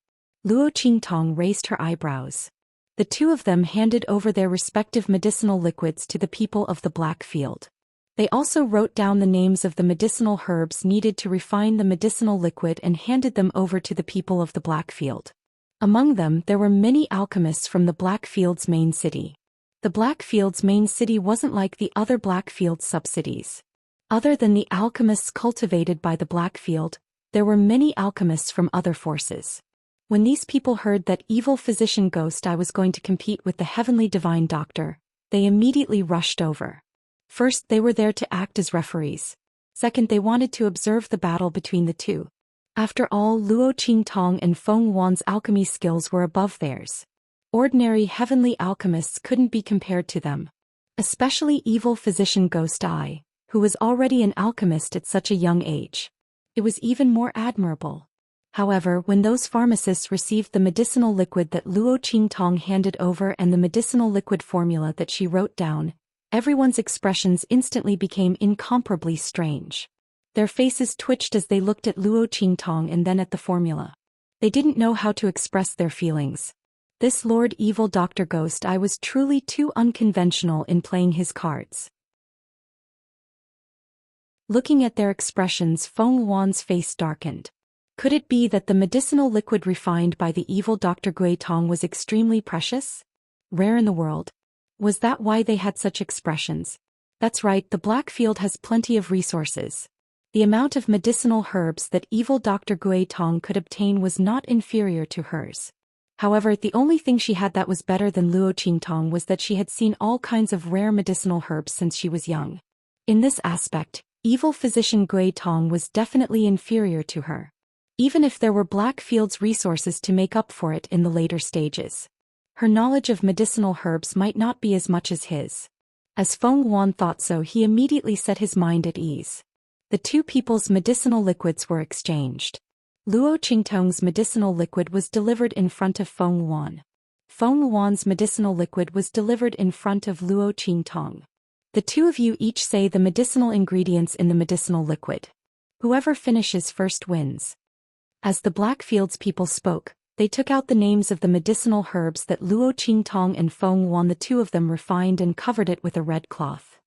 Speaker 1: Luo Qingtong raised her eyebrows. The 2 of them handed over their respective medicinal liquids to the people of the Blackfield. They also wrote down the names of the medicinal herbs needed to refine the medicinal liquid and handed them over to the people of the Blackfield. Among them there were many alchemists from the Blackfield's main city. The Blackfield's main city wasn't like the other Blackfield subcities. Other than the alchemists cultivated by the Blackfield, there were many alchemists from other forces. When these people heard that evil physician Ghost Eye was going to compete with the heavenly divine doctor, they immediately rushed over. First, they were there to act as referees. Second, they wanted to observe the battle between the 2. After all, Luo Qingtong and Feng Yuan's alchemy skills were above theirs. Ordinary heavenly alchemists couldn't be compared to them. Especially evil physician Ghost Eye, who was already an alchemist at such a young age. It was even more admirable. However, when those pharmacists received the medicinal liquid that Luo Qingtong handed over and the medicinal liquid formula that she wrote down, everyone's expressions instantly became incomparably strange. Their faces twitched as they looked at Luo Qingtong and then at the formula. They didn't know how to express their feelings. This Lord Evil Dr. Ghost I was truly too unconventional in playing his cards. Looking at their expressions, Feng Wan's face darkened. Could it be that the medicinal liquid refined by the evil Dr. Gui Tong was extremely precious? Rare in the world? Was that why they had such expressions? That's right, the Black Field has plenty of resources. The amount of medicinal herbs that evil Dr. Gui Tong could obtain was not inferior to hers. However, the only thing she had that was better than Luo Qingtong was that she had seen all kinds of rare medicinal herbs since she was young. In this aspect, evil physician Gui Tong was definitely inferior to her. Even if there were Blackfield's resources to make up for it in the later stages, her knowledge of medicinal herbs might not be as much as his. As Feng Wan thought so, he immediately set his mind at ease. The two people's medicinal liquids were exchanged. Luo Qingtong's medicinal liquid was delivered in front of Feng Wan. Feng Wan's medicinal liquid was delivered in front of Luo Qingtong. The two of you each say the medicinal ingredients in the medicinal liquid. Whoever finishes first wins. As the Blackfields people spoke, they took out the names of the medicinal herbs that Luo Qingtong and Feng Wan, the two of them, refined and covered it with a red cloth.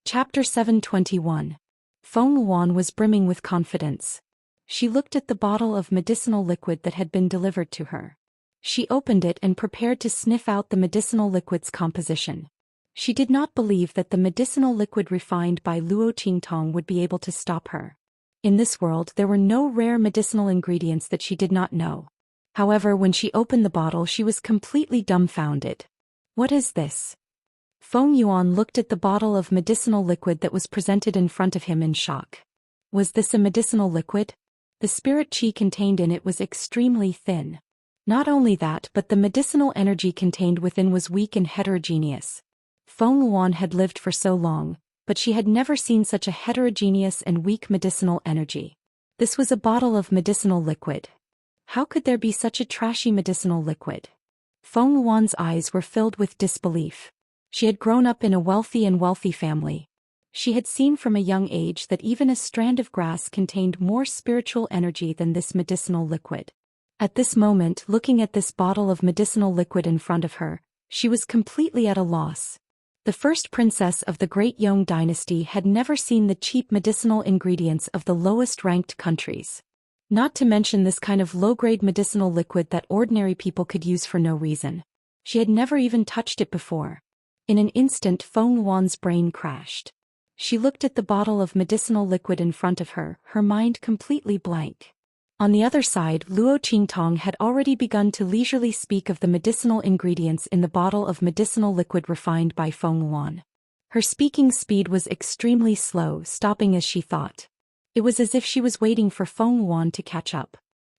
Speaker 1: Chapter 721. Feng Wan was brimming with confidence. She looked at the bottle of medicinal liquid that had been delivered to her. She opened it and prepared to sniff out the medicinal liquid's composition. She did not believe that the medicinal liquid refined by Luo Qingtong would be able to stop her. In this world there were no rare medicinal ingredients that she did not know. However, when she opened the bottle she was completely dumbfounded. What is this? Feng Yuan looked at the bottle of medicinal liquid that was presented in front of him in shock. Was this a medicinal liquid? The spirit qi contained in it was extremely thin. Not only that, but the medicinal energy contained within was weak and heterogeneous. Feng Yuan had lived for so long, but she had never seen such a heterogeneous and weak medicinal energy. This was a bottle of medicinal liquid. How could there be such a trashy medicinal liquid? Feng Yuan's eyes were filled with disbelief. She had grown up in a wealthy family. She had seen from a young age that even a strand of grass contained more spiritual energy than this medicinal liquid. At this moment, looking at this bottle of medicinal liquid in front of her, she was completely at a loss. The first princess of the Great Yong dynasty had never seen the cheap medicinal ingredients of the lowest-ranked countries. Not to mention this kind of low-grade medicinal liquid that ordinary people could use for no reason. She had never even touched it before. In an instant, Feng Wan's brain crashed. She looked at the bottle of medicinal liquid in front of her, her mind completely blank. On the other side, Luo Qingtong had already begun to leisurely speak of the medicinal ingredients in the bottle of medicinal liquid refined by Feng Wan. Her speaking speed was extremely slow, stopping as she thought. It was as if she was waiting for Feng Wan to catch up.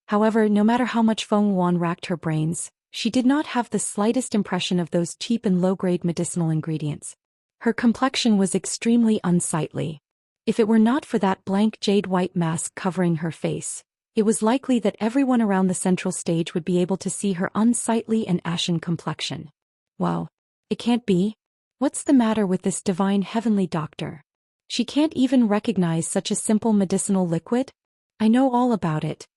Speaker 1: However, no matter how much Feng Wan racked her brains, she did not have the slightest impression of those cheap and low-grade medicinal ingredients. Her complexion was extremely unsightly. If it were not for that blank jade-white mask covering her face, it was likely that everyone around the central stage would be able to see her unsightly and ashen complexion. Wow. It can't be. What's the matter with this divine heavenly doctor? She can't even recognize such a simple medicinal liquid? I know all about it.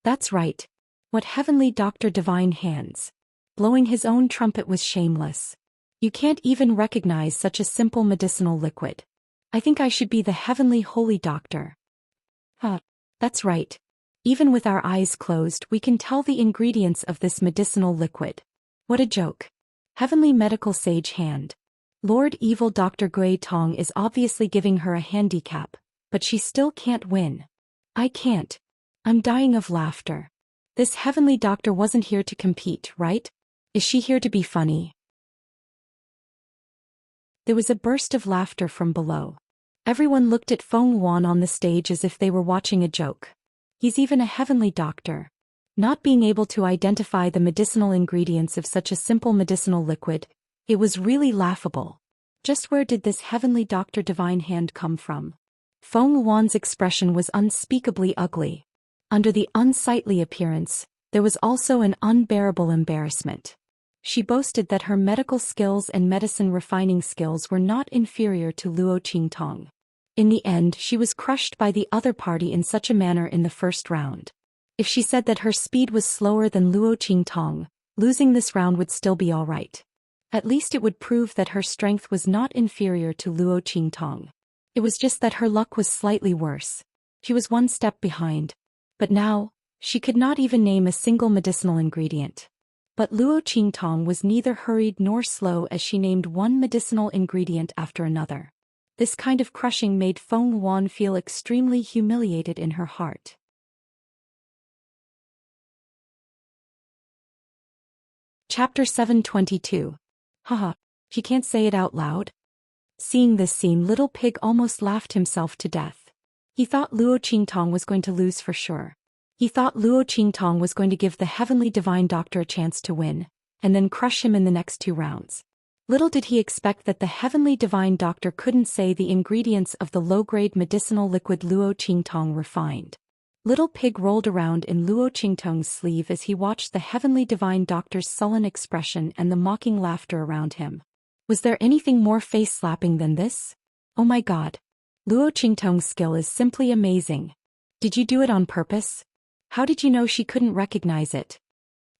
Speaker 1: That's right. What heavenly doctor divine hands. Blowing his own trumpet was shameless. You can't even recognize such a simple medicinal liquid. I think I should be the heavenly holy doctor. That's right. Even with our eyes closed, we can tell the ingredients of this medicinal liquid. What a joke. Heavenly medical sage hand. Lord Evil Dr. Gui Tong is obviously giving her a handicap, but she still can't win. I can't. I'm dying of laughter. This heavenly doctor wasn't here to compete, right? Is she here to be funny? There was a burst of laughter from below. Everyone looked at Feng Wan on the stage as if they were watching a joke. He's even a heavenly doctor. Not being able to identify the medicinal ingredients of such a simple medicinal liquid, it was really laughable. Just where did this heavenly doctor divine hand come from? Feng Wan's expression was unspeakably ugly. Under the unsightly appearance, there was also an unbearable embarrassment. She boasted that her medical skills and medicine refining skills were not inferior to Luo Qingtong. In the end, she was crushed by the other party in such a manner in the first round. If she said that her speed was slower than Luo Qingtong, losing this round would still be alright. At least it would prove that her strength was not inferior to Luo Qingtong. It was just that her luck was slightly worse. She was one step behind. But now, she could not even name a single medicinal ingredient. But Luo Qingtong was neither hurried nor slow as she named one medicinal ingredient after another. This kind of crushing made Feng Wan feel extremely humiliated in her heart. Chapter 722. Haha, she can't say it out loud? Seeing this scene, Little Pig almost laughed himself to death. He thought Luo Qingtong was going to lose for sure. He thought Luo Qingtong was going to give the Heavenly Divine Doctor a chance to win, and then crush him in the next 2 rounds. Little did he expect that the Heavenly Divine Doctor couldn't say the ingredients of the low-grade medicinal liquid Luo Qingtong refined. Little Pig rolled around in Luo Qingtong's sleeve as he watched the Heavenly Divine Doctor's sullen expression and the mocking laughter around him. Was there anything more face-slapping than this? Oh my god. Luo Qingtong's skill is simply amazing. Did you do it on purpose? How did you know she couldn't recognize it?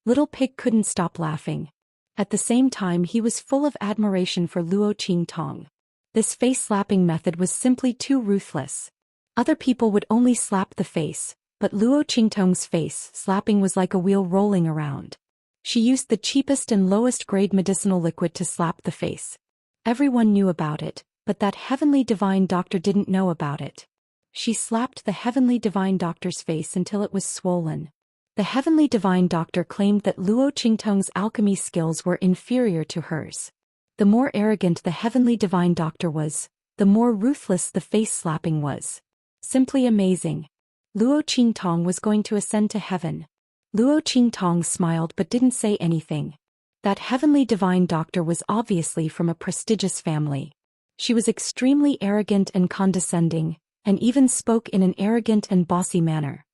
Speaker 1: Little Pig couldn't stop laughing. At the same time, he was full of admiration for Luo Qingtong. This face-slapping method was simply too ruthless. Other people would only slap the face, but Luo Qingtong's face slapping was like a wheel rolling around. She used the cheapest and lowest grade medicinal liquid to slap the face. Everyone knew about it, but that Heavenly Divine Doctor didn't know about it. She slapped the Heavenly Divine Doctor's face until it was swollen. The Heavenly Divine Doctor claimed that Luo Qingtong's alchemy skills were inferior to hers. The more arrogant the Heavenly Divine Doctor was, the more ruthless the face slapping was. Simply amazing. Luo Qingtong was going to ascend to heaven. Luo Qingtong smiled but didn't say anything. That Heavenly Divine Doctor was obviously from a prestigious family. She was extremely arrogant and condescending, and even spoke in an arrogant and bossy manner.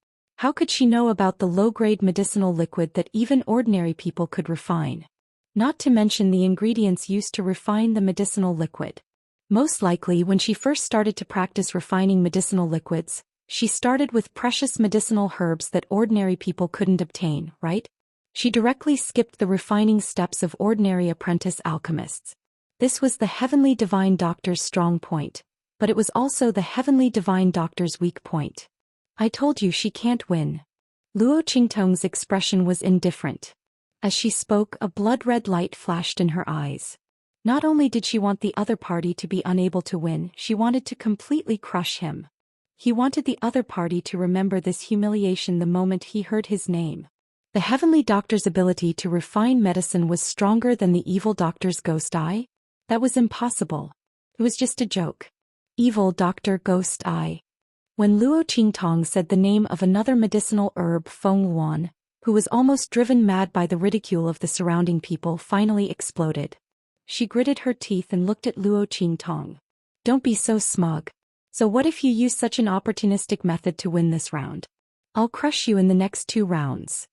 Speaker 1: How could she know about the low-grade medicinal liquid that even ordinary people could refine? Not to mention the ingredients used to refine the medicinal liquid. Most likely when she first started to practice refining medicinal liquids, she started with precious medicinal herbs that ordinary people couldn't obtain, right? She directly skipped the refining steps of ordinary apprentice alchemists. This was the Heavenly Divine Doctor's strong point, but it was also the Heavenly Divine Doctor's weak point. I told you she can't win. Luo Qingtong's expression was indifferent. As she spoke, a blood-red light flashed in her eyes. Not only did she want the other party to be unable to win, she wanted to completely crush him. He wanted the other party to remember this humiliation the moment he heard his name. The Heavenly Doctor's ability to refine medicine was stronger than the evil doctor's ghost eye? That was impossible. It was just a joke. Evil Doctor Ghost Eye. When Luo Qingtong said the name of another medicinal herb, Feng Wan, who was almost driven mad by the ridicule of the surrounding people, finally exploded. She gritted her teeth and looked at Luo Qingtong. Don't be so smug. So what if you use such an opportunistic method to win this round? I'll crush you in the next 2 rounds.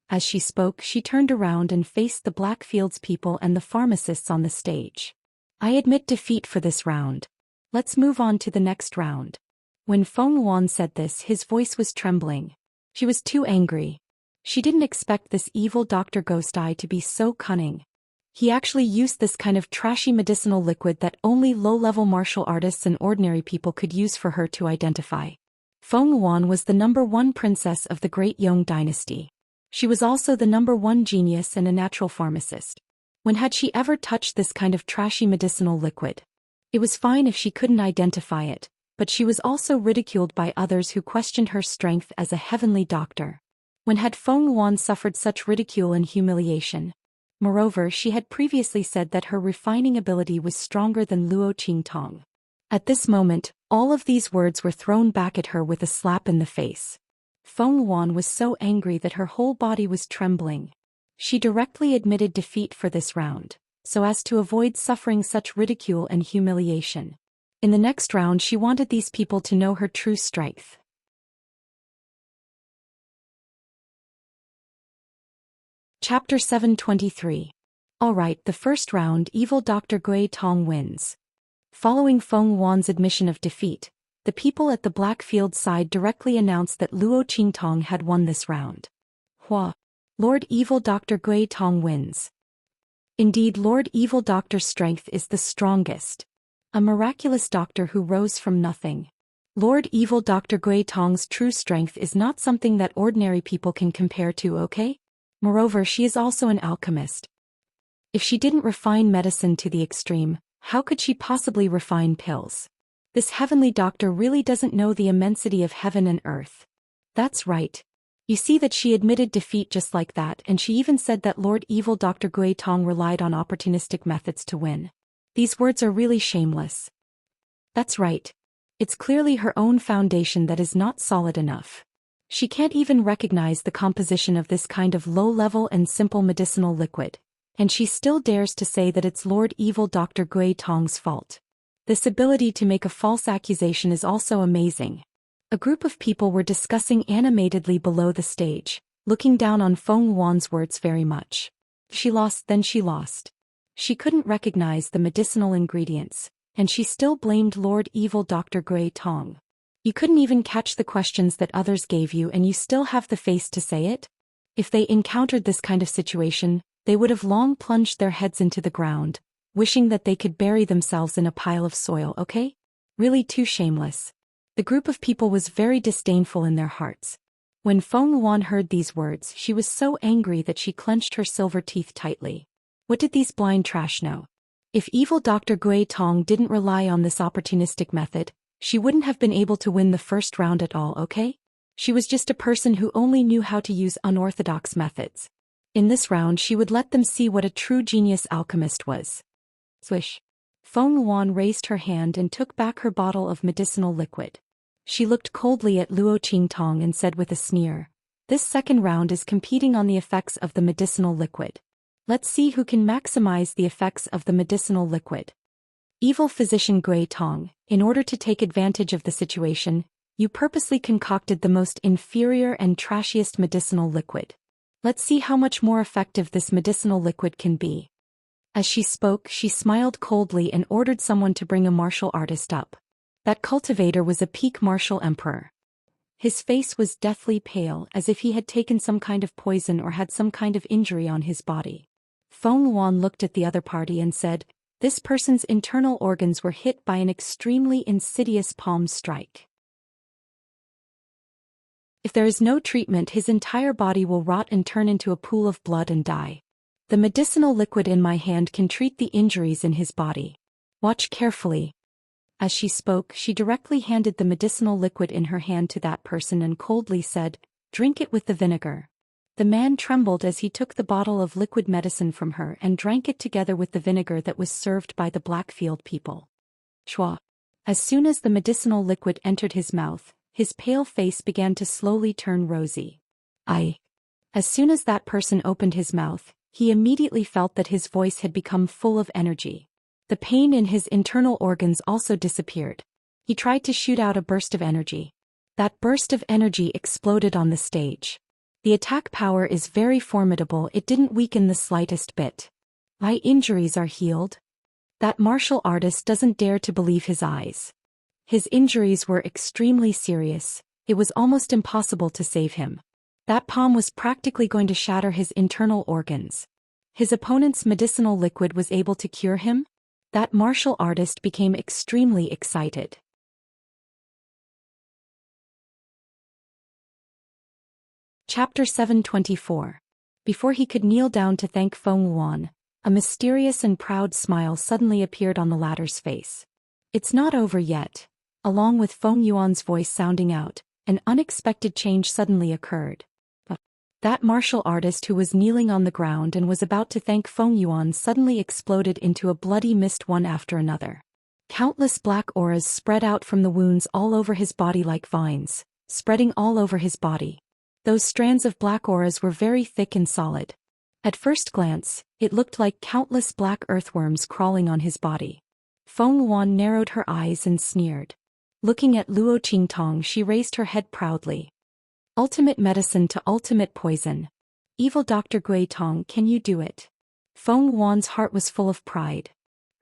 Speaker 1: As she spoke, she turned around and faced the Blackfields people and the pharmacists on the stage. I admit defeat for this round. Let's move on to the next round. When Feng Wan said this, his voice was trembling. She was too angry. She didn't expect this evil Dr. Ghost Eye to be so cunning. He actually used this kind of trashy medicinal liquid that only low-level martial artists and ordinary people could use for her to identify. Feng Wan was the #1 princess of the Great Yong dynasty. She was also the #1 genius and a natural pharmacist. When had she ever touched this kind of trashy medicinal liquid? It was fine if she couldn't identify it, but she was also ridiculed by others who questioned her strength as a heavenly doctor. When had Feng Wan suffered such ridicule and humiliation? Moreover, she had previously said that her refining ability was stronger than Luo Qingtong. At this moment, all of these words were thrown back at her with a slap in the face. Feng Wan was so angry that her whole body was trembling. She directly admitted defeat for this round, so as to avoid suffering such ridicule and humiliation. In the next round, she wanted these people to know her true strength. Chapter 723. Alright, the first round, Evil Dr. Gui Tong wins. Following Feng Wan's admission of defeat, the people at the Blackfield side directly announced that Luo Qingtong had won this round. Hua. Lord Evil Dr. Gui Tong wins. Indeed, Lord Evil Doctor's strength is the strongest. A miraculous doctor who rose from nothing. Lord Evil Dr. Gui Tong's true strength is not something that ordinary people can compare to, okay? Moreover, she is also an alchemist. If she didn't refine medicine to the extreme, how could she possibly refine pills? This heavenly doctor really doesn't know the immensity of heaven and earth. That's right. You see that she admitted defeat just like that, and she even said that Lord Evil Dr. Gui Tong relied on opportunistic methods to win. These words are really shameless. That's right. It's clearly her own foundation that is not solid enough. She can't even recognize the composition of this kind of low-level and simple medicinal liquid, and she still dares to say that it's Lord Evil Dr. Gui Tong's fault. This ability to make a false accusation is also amazing. A group of people were discussing animatedly below the stage, looking down on Feng Wan's words very much. She lost, then she lost. She couldn't recognize the medicinal ingredients, and she still blamed Lord Evil Dr. Gui Tong. You couldn't even catch the questions that others gave you, and you still have the face to say it? If they encountered this kind of situation, they would have long plunged their heads into the ground, wishing that they could bury themselves in a pile of soil, okay? Really too shameless. The group of people was very disdainful in their hearts. When Feng Wan heard these words, she was so angry that she clenched her silver teeth tightly. What did these blind trash know? If evil Dr. Gui Tong didn't rely on this opportunistic method, she wouldn't have been able to win the first round at all, okay? She was just a person who only knew how to use unorthodox methods. In this round, she would let them see what a true genius alchemist was. Swish. Feng Wan raised her hand and took back her bottle of medicinal liquid. She looked coldly at Luo Qingtong and said with a sneer, "This second round is competing on the effects of the medicinal liquid. Let's see who can maximize the effects of the medicinal liquid." Evil physician Gui Tong, in order to take advantage of the situation, you purposely concocted the most inferior and trashiest medicinal liquid. Let's see how much more effective this medicinal liquid can be. As she spoke, she smiled coldly and ordered someone to bring a martial artist up. That cultivator was a peak martial emperor. His face was deathly pale, as if he had taken some kind of poison or had some kind of injury on his body. Feng Wan looked at the other party and said, "This person's internal organs were hit by an extremely insidious palm strike. If there is no treatment, his entire body will rot and turn into a pool of blood and die. The medicinal liquid in my hand can treat the injuries in his body. Watch carefully." As she spoke, she directly handed the medicinal liquid in her hand to that person and coldly said, "Drink it with the vinegar." The man trembled as he took the bottle of liquid medicine from her and drank it together with the vinegar that was served by the Blackfield people. Shwa. As soon as the medicinal liquid entered his mouth, his pale face began to slowly turn rosy. As soon as that person opened his mouth, he immediately felt that his voice had become full of energy. The pain in his internal organs also disappeared. He tried to shoot out a burst of energy. That burst of energy exploded on the stage. The attack power is very formidable. It didn't weaken the slightest bit. My injuries are healed. That martial artist doesn't dare to believe his eyes. His injuries were extremely serious. It was almost impossible to save him. That palm was practically going to shatter his internal organs. His opponent's medicinal liquid was able to cure him? That martial artist became extremely excited. Chapter 724. Before he could kneel down to thank Feng Wan, a mysterious and proud smile suddenly appeared on the latter's face. "It's not over yet." Along with Feng Yuan's voice sounding out, an unexpected change suddenly occurred. That martial artist who was kneeling on the ground and was about to thank Feng Yuan suddenly exploded into a bloody mist one after another. Countless black auras spread out from the wounds all over his body like vines, spreading all over his body. Those strands of black auras were very thick and solid. At first glance, it looked like countless black earthworms crawling on his body. Feng Wan narrowed her eyes and sneered. Looking at Luo Qingtong, she raised her head proudly. "Ultimate medicine to ultimate poison. Evil Dr. Gui Tong, can you do it?" Feng Wan's heart was full of pride.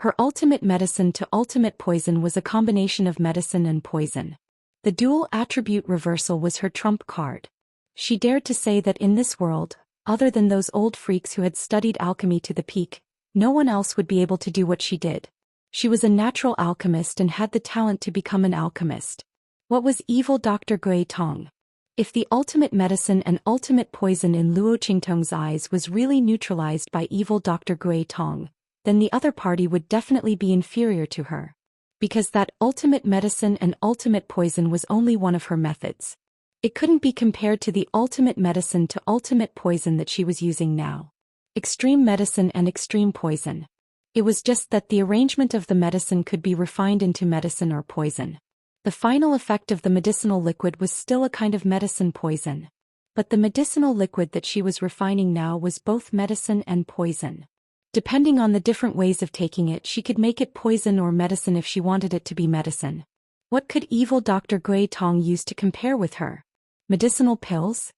Speaker 1: Her ultimate medicine to ultimate poison was a combination of medicine and poison. The dual attribute reversal was her trump card. She dared to say that in this world, other than those old freaks who had studied alchemy to the peak, no one else would be able to do what she did. She was a natural alchemist and had the talent to become an alchemist. What was evil Dr. Gui Tong? If the ultimate medicine and ultimate poison in Luo Qingtong's eyes was really neutralized by evil Dr. Gui Tong, then the other party would definitely be inferior to her. Because that ultimate medicine and ultimate poison was only one of her methods. It couldn't be compared to the ultimate medicine to ultimate poison that she was using now. Extreme medicine and extreme poison. It was just that the arrangement of the medicine could be refined into medicine or poison. The final effect of the medicinal liquid was still a kind of medicine poison. But the medicinal liquid that she was refining now was both medicine and poison. Depending on the different ways of taking it, she could make it poison or medicine if she wanted it to be medicine. What could evil Dr. Gui Tong use to compare with her? Medicinal pills?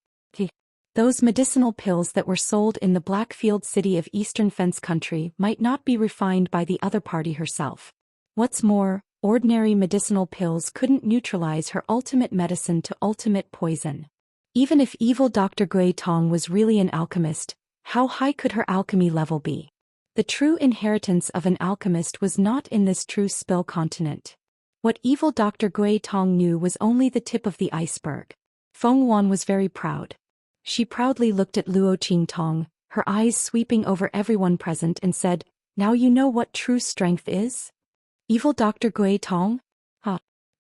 Speaker 1: Those medicinal pills that were sold in the Blackfield city of Eastern Fence Country might not be refined by the other party herself. What's more, ordinary medicinal pills couldn't neutralize her ultimate medicine to ultimate poison. Even if evil Dr. Gui Tong was really an alchemist, how high could her alchemy level be? The true inheritance of an alchemist was not in this true spill continent. What evil Dr. Gui Tong knew was only the tip of the iceberg. Feng Wan was very proud. She proudly looked at Luo Qingtong, her eyes sweeping over everyone present, and said, "Now you know what true strength is?" Evil Dr. Gui Tong?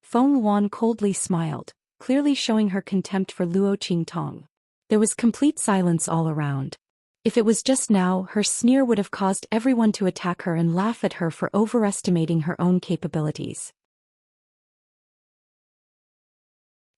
Speaker 1: Feng Wan coldly smiled, clearly showing her contempt for Luo Qingtong. There was complete silence all around. If it was just now, her sneer would have caused everyone to attack her and laugh at her for overestimating her own capabilities.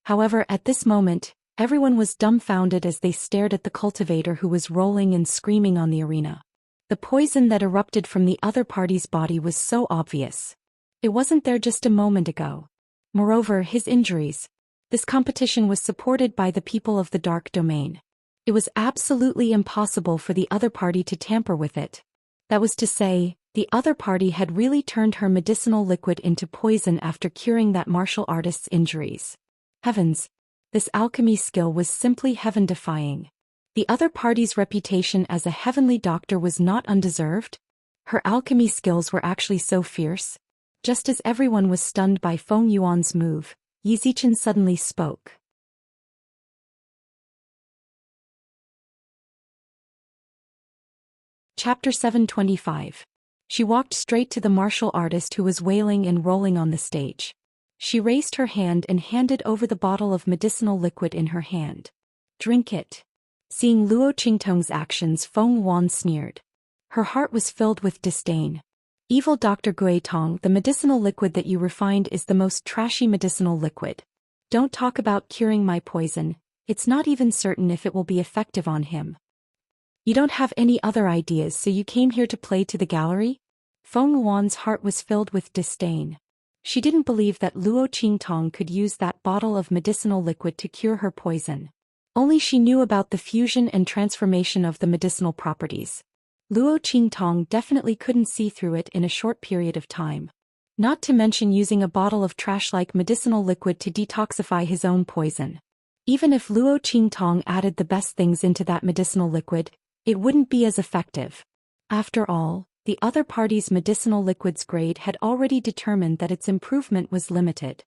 Speaker 1: However, at this moment, everyone was dumbfounded as they stared at the cultivator who was rolling and screaming on the arena. The poison that erupted from the other party's body was so obvious. It wasn't there just a moment ago. Moreover, his injuries. This competition was supported by the people of the Dark Domain. It was absolutely impossible for the other party to tamper with it. That was to say, the other party had really turned her medicinal liquid into poison after curing that martial artist's injuries. Heavens! This alchemy skill was simply heaven-defying. The other party's reputation as a heavenly doctor was not undeserved. Her alchemy skills were actually so fierce. Just as everyone was stunned by Feng Yuan's move, Yi Zichen suddenly spoke. Chapter 725. She walked straight to the martial artist who was wailing and rolling on the stage. She raised her hand and handed over the bottle of medicinal liquid in her hand. "Drink it." Seeing Luo Qingtong's actions, Feng Wan sneered. Her heart was filled with disdain. "Evil Dr. Gui Tong, the medicinal liquid that you refined is the most trashy medicinal liquid. Don't talk about curing my poison, it's not even certain if it will be effective on him. You don't have any other ideas, so you came here to play to the gallery?" Feng Wan's heart was filled with disdain. She didn't believe that Luo Qingtong could use that bottle of medicinal liquid to cure her poison. Only she knew about the fusion and transformation of the medicinal properties. Luo Qingtong definitely couldn't see through it in a short period of time. Not to mention using a bottle of trash-like medicinal liquid to detoxify his own poison. Even if Luo Qingtong added the best things into that medicinal liquid, it wouldn't be as effective. After all, the other party's medicinal liquid's grade had already determined that its improvement was limited.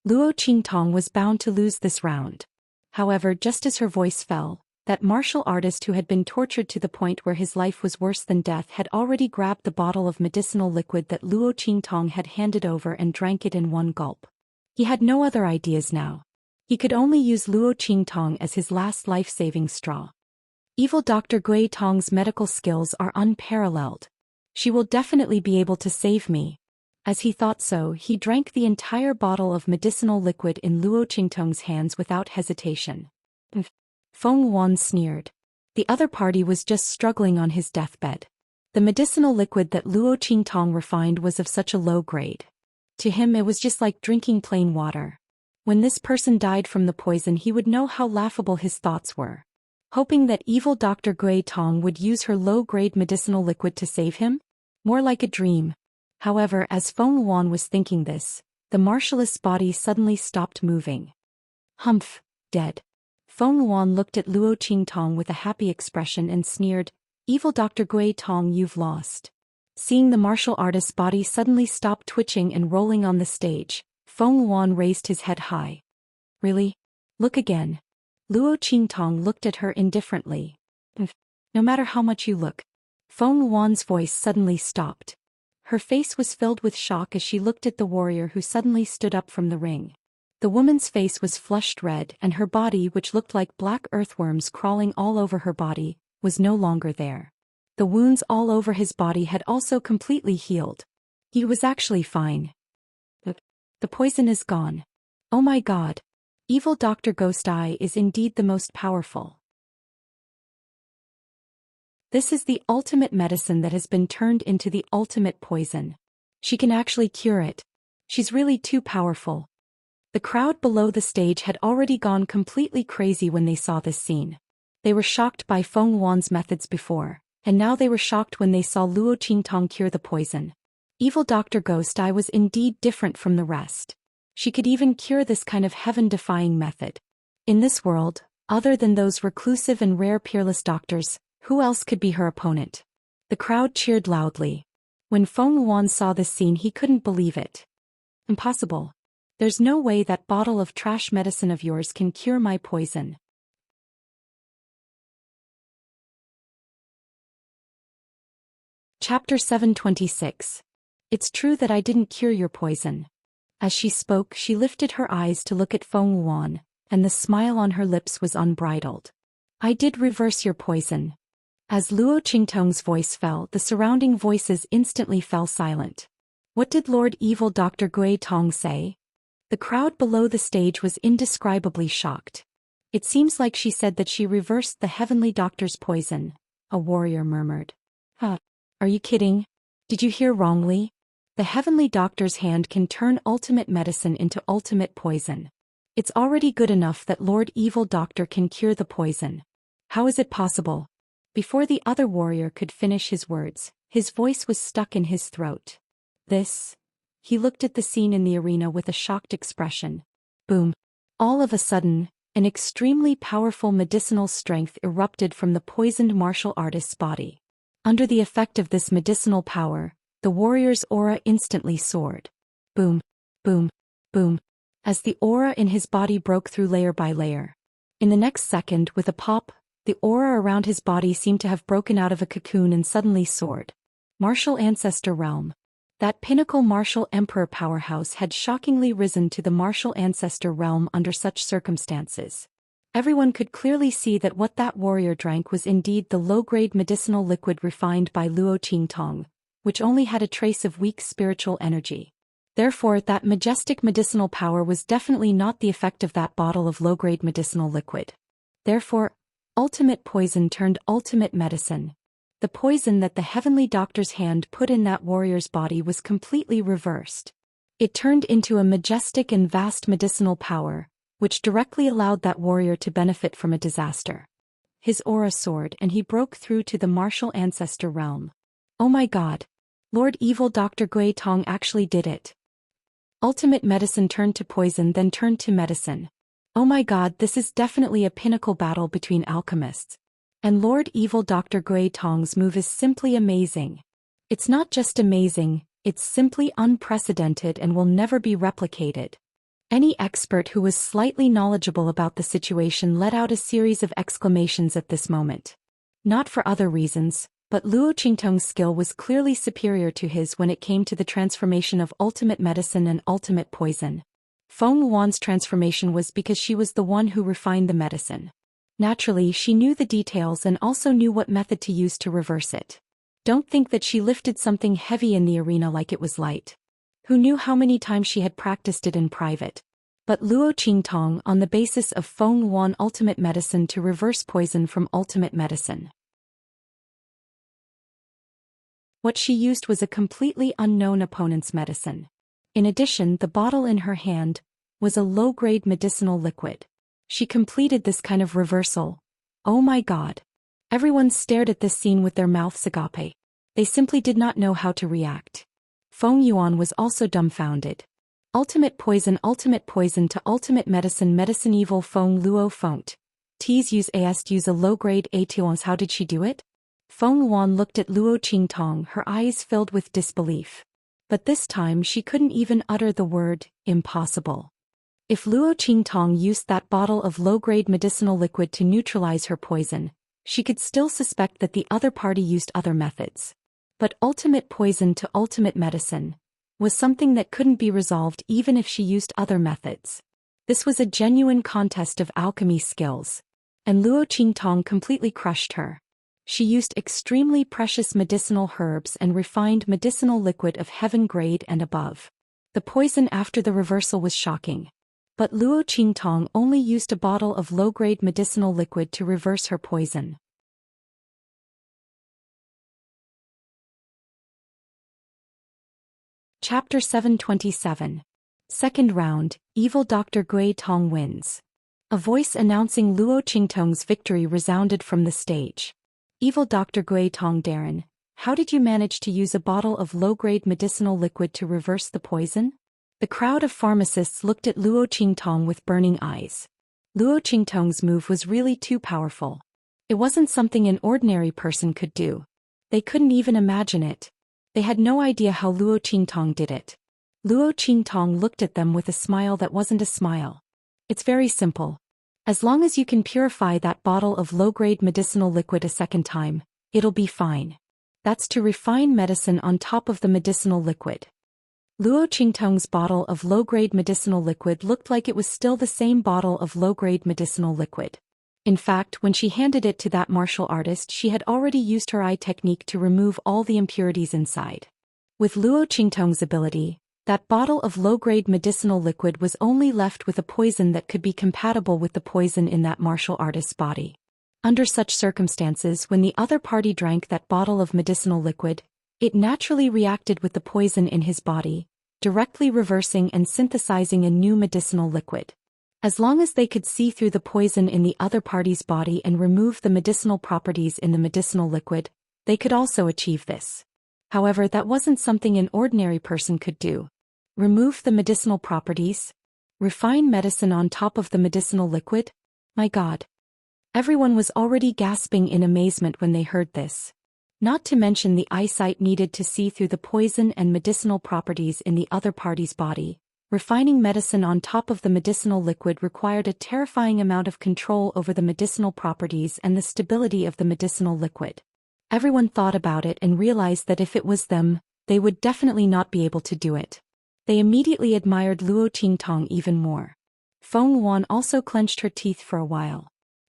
Speaker 1: Luo Qingtong was bound to lose this round. However, just as her voice fell, that martial artist who had been tortured to the point where his life was worse than death had already grabbed the bottle of medicinal liquid that Luo Qingtong had handed over and drank it in one gulp. He had no other ideas now. He could only use Luo Qingtong as his last life-saving straw. Evil Dr. Gui Tong's medical skills are unparalleled. She will definitely be able to save me. As he thought so, he drank the entire bottle of medicinal liquid in Luo Qingtong's hands without hesitation. Feng Wan sneered. The other party was just struggling on his deathbed. The medicinal liquid that Luo Qingtong refined was of such a low grade. To him it was just like drinking plain water. When this person died from the poison, he would know how laughable his thoughts were. Hoping that evil Dr. Gui Tong would use her low-grade medicinal liquid to save him? More like a dream. However, as Feng Yuan was thinking this, the martialist's body suddenly stopped moving. Humph, dead. Feng Yuan looked at Luo Qingtong with a happy expression and sneered, "Evil Dr. Gui Tong, you've lost." Seeing the martial artist's body suddenly stop twitching and rolling on the stage, Feng Yuan raised his head high. "Really? Look again." Luo Qingtong looked at her indifferently. "No matter how much you look." Feng Yuan's voice suddenly stopped. Her face was filled with shock as she looked at the warrior who suddenly stood up from the ring. The woman's face was flushed red and her body, which looked like black earthworms crawling all over her body, was no longer there. The wounds all over his body had also completely healed. He was actually fine. The poison is gone. Oh my god. Evil Dr. Ghost Eye is indeed the most powerful. This is the ultimate medicine that has been turned into the ultimate poison. She can actually cure it. She's really too powerful. The crowd below the stage had already gone completely crazy when they saw this scene. They were shocked by Feng Yuan's methods before, and now they were shocked when they saw Luo Qingtong cure the poison. Evil Dr. Ghost Eye was indeed different from the rest. She could even cure this kind of heaven-defying method. In this world, other than those reclusive and rare peerless doctors, who else could be her opponent? The crowd cheered loudly. When Feng Yuan saw this scene, he couldn't believe it. Impossible. There's no way that bottle of trash medicine of yours can cure my poison. Chapter 726. It's true that I didn't cure your poison. As she spoke, she lifted her eyes to look at Feng Yuan, and the smile on her lips was unbridled. I did reverse your poison. As Luo Qingtong's voice fell, the surrounding voices instantly fell silent. What did Lord Evil Dr. Gui Tong say? The crowd below the stage was indescribably shocked. It seems like she said that she reversed the heavenly doctor's poison, a warrior murmured. Huh. Are you kidding? Did you hear wrongly? The heavenly doctor's hand can turn ultimate medicine into ultimate poison. It's already good enough that Lord Evil Doctor can cure the poison. How is it possible? Before the other warrior could finish his words, his voice was stuck in his throat. He looked at the scene in the arena with a shocked expression. Boom. All of a sudden, an extremely powerful medicinal strength erupted from the poisoned martial artist's body. Under the effect of this medicinal power, the warrior's aura instantly soared. Boom, boom, boom, as the aura in his body broke through layer by layer. In the next second, with a pop, the aura around his body seemed to have broken out of a cocoon and suddenly soared. Martial Ancestor Realm. That pinnacle martial emperor powerhouse had shockingly risen to the martial ancestor realm under such circumstances. Everyone could clearly see that what that warrior drank was indeed the low-grade medicinal liquid refined by Luo Qingtong, which only had a trace of weak spiritual energy. Therefore, that majestic medicinal power was definitely not the effect of that bottle of low-grade medicinal liquid. Therefore, ultimate poison turned ultimate medicine. The poison that the heavenly doctor's hand put in that warrior's body was completely reversed. It turned into a majestic and vast medicinal power, which directly allowed that warrior to benefit from a disaster. His aura soared and he broke through to the martial ancestor realm. Oh my god! Lord Evil Dr. Gui Tong actually did it. Ultimate medicine turned to poison, then turned to medicine. Oh my god, this is definitely a pinnacle battle between alchemists. And Lord Evil Dr. Gui Tong's move is simply amazing. It's not just amazing, it's simply unprecedented and will never be replicated. Any expert who was slightly knowledgeable about the situation let out a series of exclamations at this moment. Not for other reasons, but Luo Qingtong's skill was clearly superior to his when it came to the transformation of ultimate medicine and ultimate poison. Feng Yuan's transformation was because she was the one who refined the medicine. Naturally, she knew the details and also knew what method to use to reverse it. Don't think that she lifted something heavy in the arena like it was light. Who knew how many times she had practiced it in private? But Luo Qingtong, on the basis of Feng Yuan ultimate medicine to reverse poison from ultimate medicine. What she used was a completely unknown opponent's medicine. In addition, the bottle in her hand was a low-grade medicinal liquid. She completed this kind of reversal. Oh my god. Everyone stared at this scene with their mouths agape. They simply did not know how to react. Feng Yuan was also dumbfounded. Ultimate poison to ultimate medicine evil Feng Luo Font. Ts use a low-grade atuance. How did she do it? Feng Yuan looked at Luo Qingtong, her eyes filled with disbelief. But this time she couldn't even utter the word, impossible. If Luo Qingtong used that bottle of low-grade medicinal liquid to neutralize her poison, she could still suspect that the other party used other methods. But ultimate poison to ultimate medicine was something that couldn't be resolved even if she used other methods. This was a genuine contest of alchemy skills. And Luo Qingtong completely crushed her. She used extremely precious medicinal herbs and refined medicinal liquid of heaven grade and above. The poison after the reversal was shocking. But Luo Qingtong only used a bottle of low-grade medicinal liquid to reverse her poison. Chapter 727. Second round, Evil Dr. Gui Tong wins. A voice announcing Luo Qingtong's victory resounded from the stage. Evil Dr. Gui Tong Darren, how did you manage to use a bottle of low-grade medicinal liquid to reverse the poison? The crowd of pharmacists looked at Luo Qingtong with burning eyes. Luo Qingtong's move was really too powerful. It wasn't something an ordinary person could do. They couldn't even imagine it. They had no idea how Luo Qingtong did it. Luo Qingtong looked at them with a smile that wasn't a smile. It's very simple. As long as you can purify that bottle of low-grade medicinal liquid a second time, it'll be fine. That's to refine medicine on top of the medicinal liquid. Luo Qingtong's bottle of low-grade medicinal liquid looked like it was still the same bottle of low-grade medicinal liquid. In fact, when she handed it to that martial artist, she had already used her eye technique to remove all the impurities inside. With Luo Qingtong's ability, that bottle of low-grade medicinal liquid was only left with a poison that could be compatible with the poison in that martial artist's body. Under such circumstances, when the other party drank that bottle of medicinal liquid, it naturally reacted with the poison in his body, directly reversing and synthesizing a new medicinal liquid. As long as they could see through the poison in the other party's body and remove the medicinal properties in the medicinal liquid, they could also achieve this. However, that wasn't something an ordinary person could do. Remove the medicinal properties? Refine medicine on top of the medicinal liquid? My God! Everyone was already gasping in amazement when they heard this. Not to mention the eyesight needed to see through the poison and medicinal properties in the other party's body. Refining medicine on top of the medicinal liquid required a terrifying amount of control over the medicinal properties and the stability of the medicinal liquid. Everyone thought about it and realized that if it was them, they would definitely not be able to do it. They immediately admired Luo Qingtong even more. Feng Yuan also clenched her teeth for a while.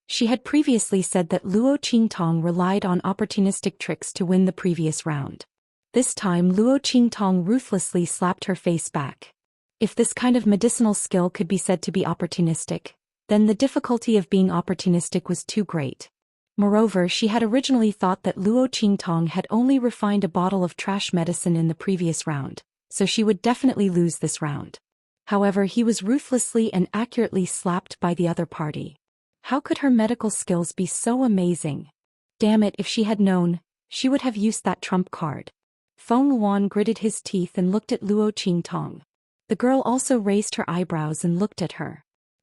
Speaker 1: She had previously said that Luo Qingtong relied on opportunistic tricks to win the previous round. This time Luo Qingtong ruthlessly slapped her face back. If this kind of medicinal skill could be said to be opportunistic, then the difficulty of being opportunistic was too great. Moreover, she had originally thought that Luo Qingtong had only refined a bottle of trash medicine in the previous round, so she would definitely lose this round. However, he was ruthlessly and accurately slapped by the other party. How could her medical skills be so amazing? Damn it, if she had known, she would have used that trump card. Feng Yuan gritted his teeth and looked at Luo Qingtong. The girl also raised her eyebrows and looked at her.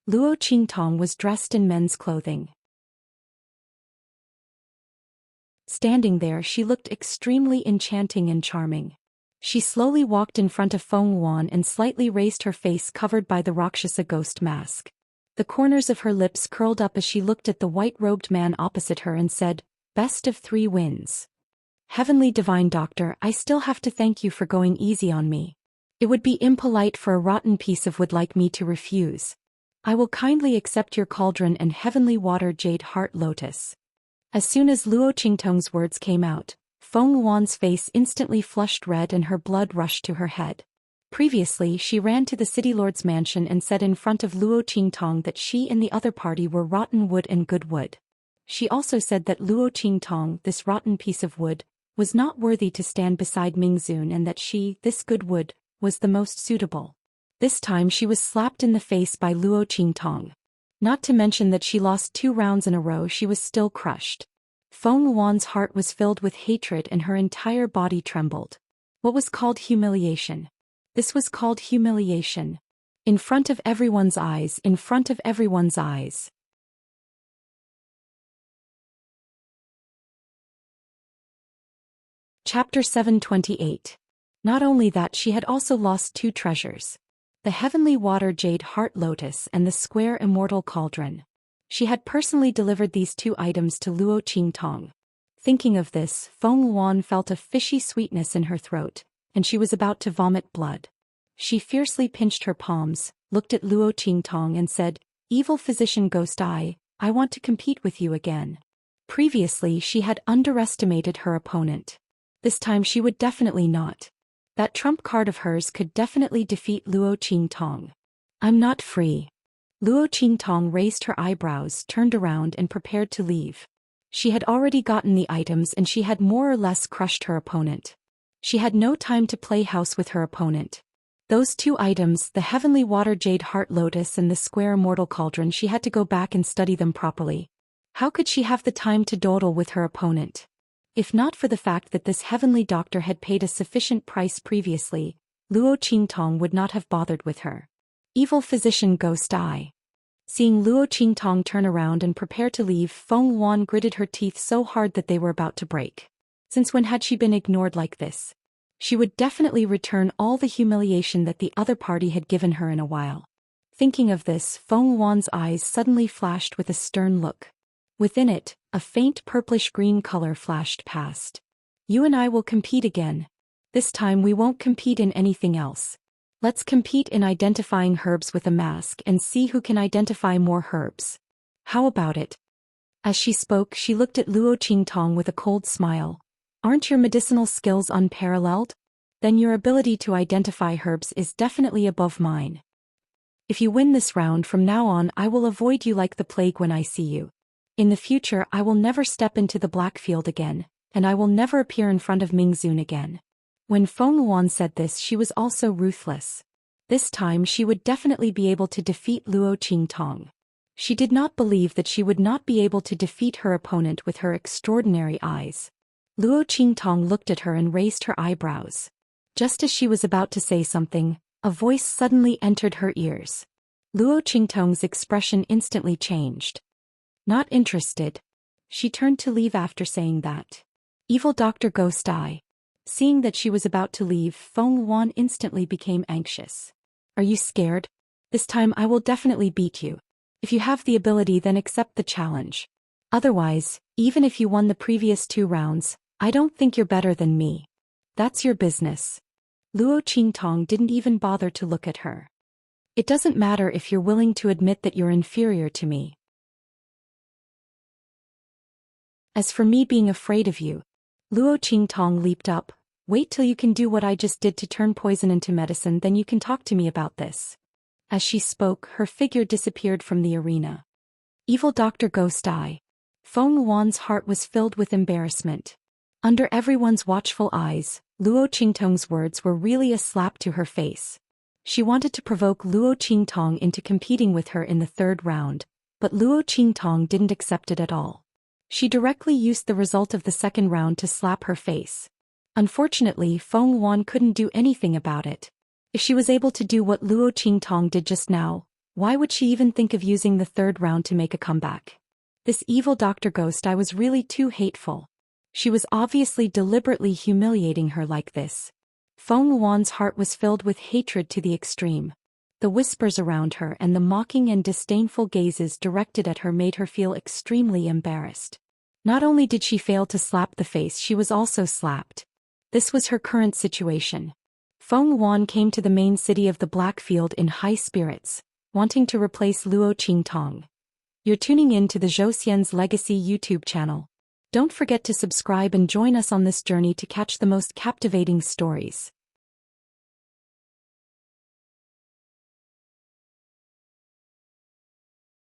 Speaker 1: Luo Qingtong was dressed in men's clothing. Standing there, she looked extremely enchanting and charming. She slowly walked in front of Feng Yuan and slightly raised her face covered by the Rakshasa ghost mask. The corners of her lips curled up as she looked at the white-robed man opposite her and said, "Best of 3 wins. Heavenly Divine Doctor, I still have to thank you for going easy on me. It would be impolite for a rotten piece of wood like me to refuse. I will kindly accept your cauldron and heavenly water jade heart lotus." As soon as Luo Qingtong's words came out, Feng Yuan's face instantly flushed red and her blood rushed to her head. Previously, she ran to the city lord's mansion and said in front of Luo Qingtong that she and the other party were rotten wood and good wood. She also said that Luo Qingtong, this rotten piece of wood, was not worthy to stand beside Mingzun and that she, this good wood, was the most suitable. This time she was slapped in the face by Luo Qingtong. Not to mention that she lost 2 rounds in a row, she was still crushed. Feng Yuan's heart was filled with hatred and her entire body trembled. What was called humiliation? This was called humiliation. In front of everyone's eyes, in front of everyone's eyes. Chapter 728. Not only that, she had also lost 2 treasures. The heavenly water jade heart lotus and the square immortal cauldron. She had personally delivered these 2 items to Luo Qingtong. Thinking of this, Feng Wan felt a fishy sweetness in her throat, and she was about to vomit blood. She fiercely pinched her palms, looked at Luo Qingtong and said, "Evil physician Ghost Eye, I want to compete with you again." Previously she had underestimated her opponent. This time she would definitely not. That trump card of hers could definitely defeat Luo Qingtong. "I'm not free." Luo Qingtong raised her eyebrows, turned around and prepared to leave. She had already gotten the items and she had more or less crushed her opponent. She had no time to play house with her opponent. Those 2 items, the heavenly water jade heart lotus and the square immortal cauldron, she had to go back and study them properly. How could she have the time to dawdle with her opponent? If not for the fact that this heavenly doctor had paid a sufficient price previously, Luo Qingtong would not have bothered with her. Evil physician Ghost Eye. Seeing Luo Qingtong turn around and prepare to leave, Feng Wan gritted her teeth so hard that they were about to break. Since when had she been ignored like this? She would definitely return all the humiliation that the other party had given her in a while. Thinking of this, Feng Wan's eyes suddenly flashed with a stern look. Within it, a faint purplish-green color flashed past. "You and I will compete again. This time we won't compete in anything else. Let's compete in identifying herbs with a mask and see who can identify more herbs. How about it?" As she spoke, she looked at Luo Qingtong with a cold smile. "Aren't your medicinal skills unparalleled? Then your ability to identify herbs is definitely above mine. If you win this round, from now on I will avoid you like the plague when I see you. In the future I will never step into the Blackfield again, and I will never appear in front of Mingzun again." When Feng Wan said this, she was also ruthless. This time she would definitely be able to defeat Luo Qingtong. She did not believe that she would not be able to defeat her opponent with her extraordinary eyes. Luo Qingtong looked at her and raised her eyebrows. Just as she was about to say something, a voice suddenly entered her ears. Luo Qingtong's expression instantly changed. "Not interested." She turned to leave after saying that. "Evil Dr. Ghost Eye." Seeing that she was about to leave, Feng Wan instantly became anxious. "Are you scared? This time I will definitely beat you. If you have the ability, then accept the challenge. Otherwise, even if you won the previous 2 rounds, I don't think you're better than me. That's your business." Luo Qingtong didn't even bother to look at her. "It doesn't matter if you're willing to admit that you're inferior to me. As for me being afraid of you," Luo Qingtong leaped up, "wait till you can do what I just did to turn poison into medicine, then you can talk to me about this." As she spoke, her figure disappeared from the arena. Evil Dr. Ghost Eye. Feng Wan's heart was filled with embarrassment. Under everyone's watchful eyes, Luo Qingtong's words were really a slap to her face. She wanted to provoke Luo Qingtong into competing with her in the 3rd round, but Luo Qingtong didn't accept it at all. She directly used the result of the 2nd round to slap her face. Unfortunately, Feng Wan couldn't do anything about it. If she was able to do what Luo Qingtong did just now, why would she even think of using the 3rd round to make a comeback? This evil Dr. Ghost Eye was really too hateful. She was obviously deliberately humiliating her like this. Feng Wan's heart was filled with hatred to the extreme. The whispers around her and the mocking and disdainful gazes directed at her made her feel extremely embarrassed. Not only did she fail to slap the face, she was also slapped. This was her current situation. Feng Wan came to the main city of the Blackfield in high spirits, wanting to replace Luo Qingtong. You're tuning in to the Zhou Xian's Legacy YouTube channel. Don't forget to subscribe and join us on this journey to catch the most captivating stories.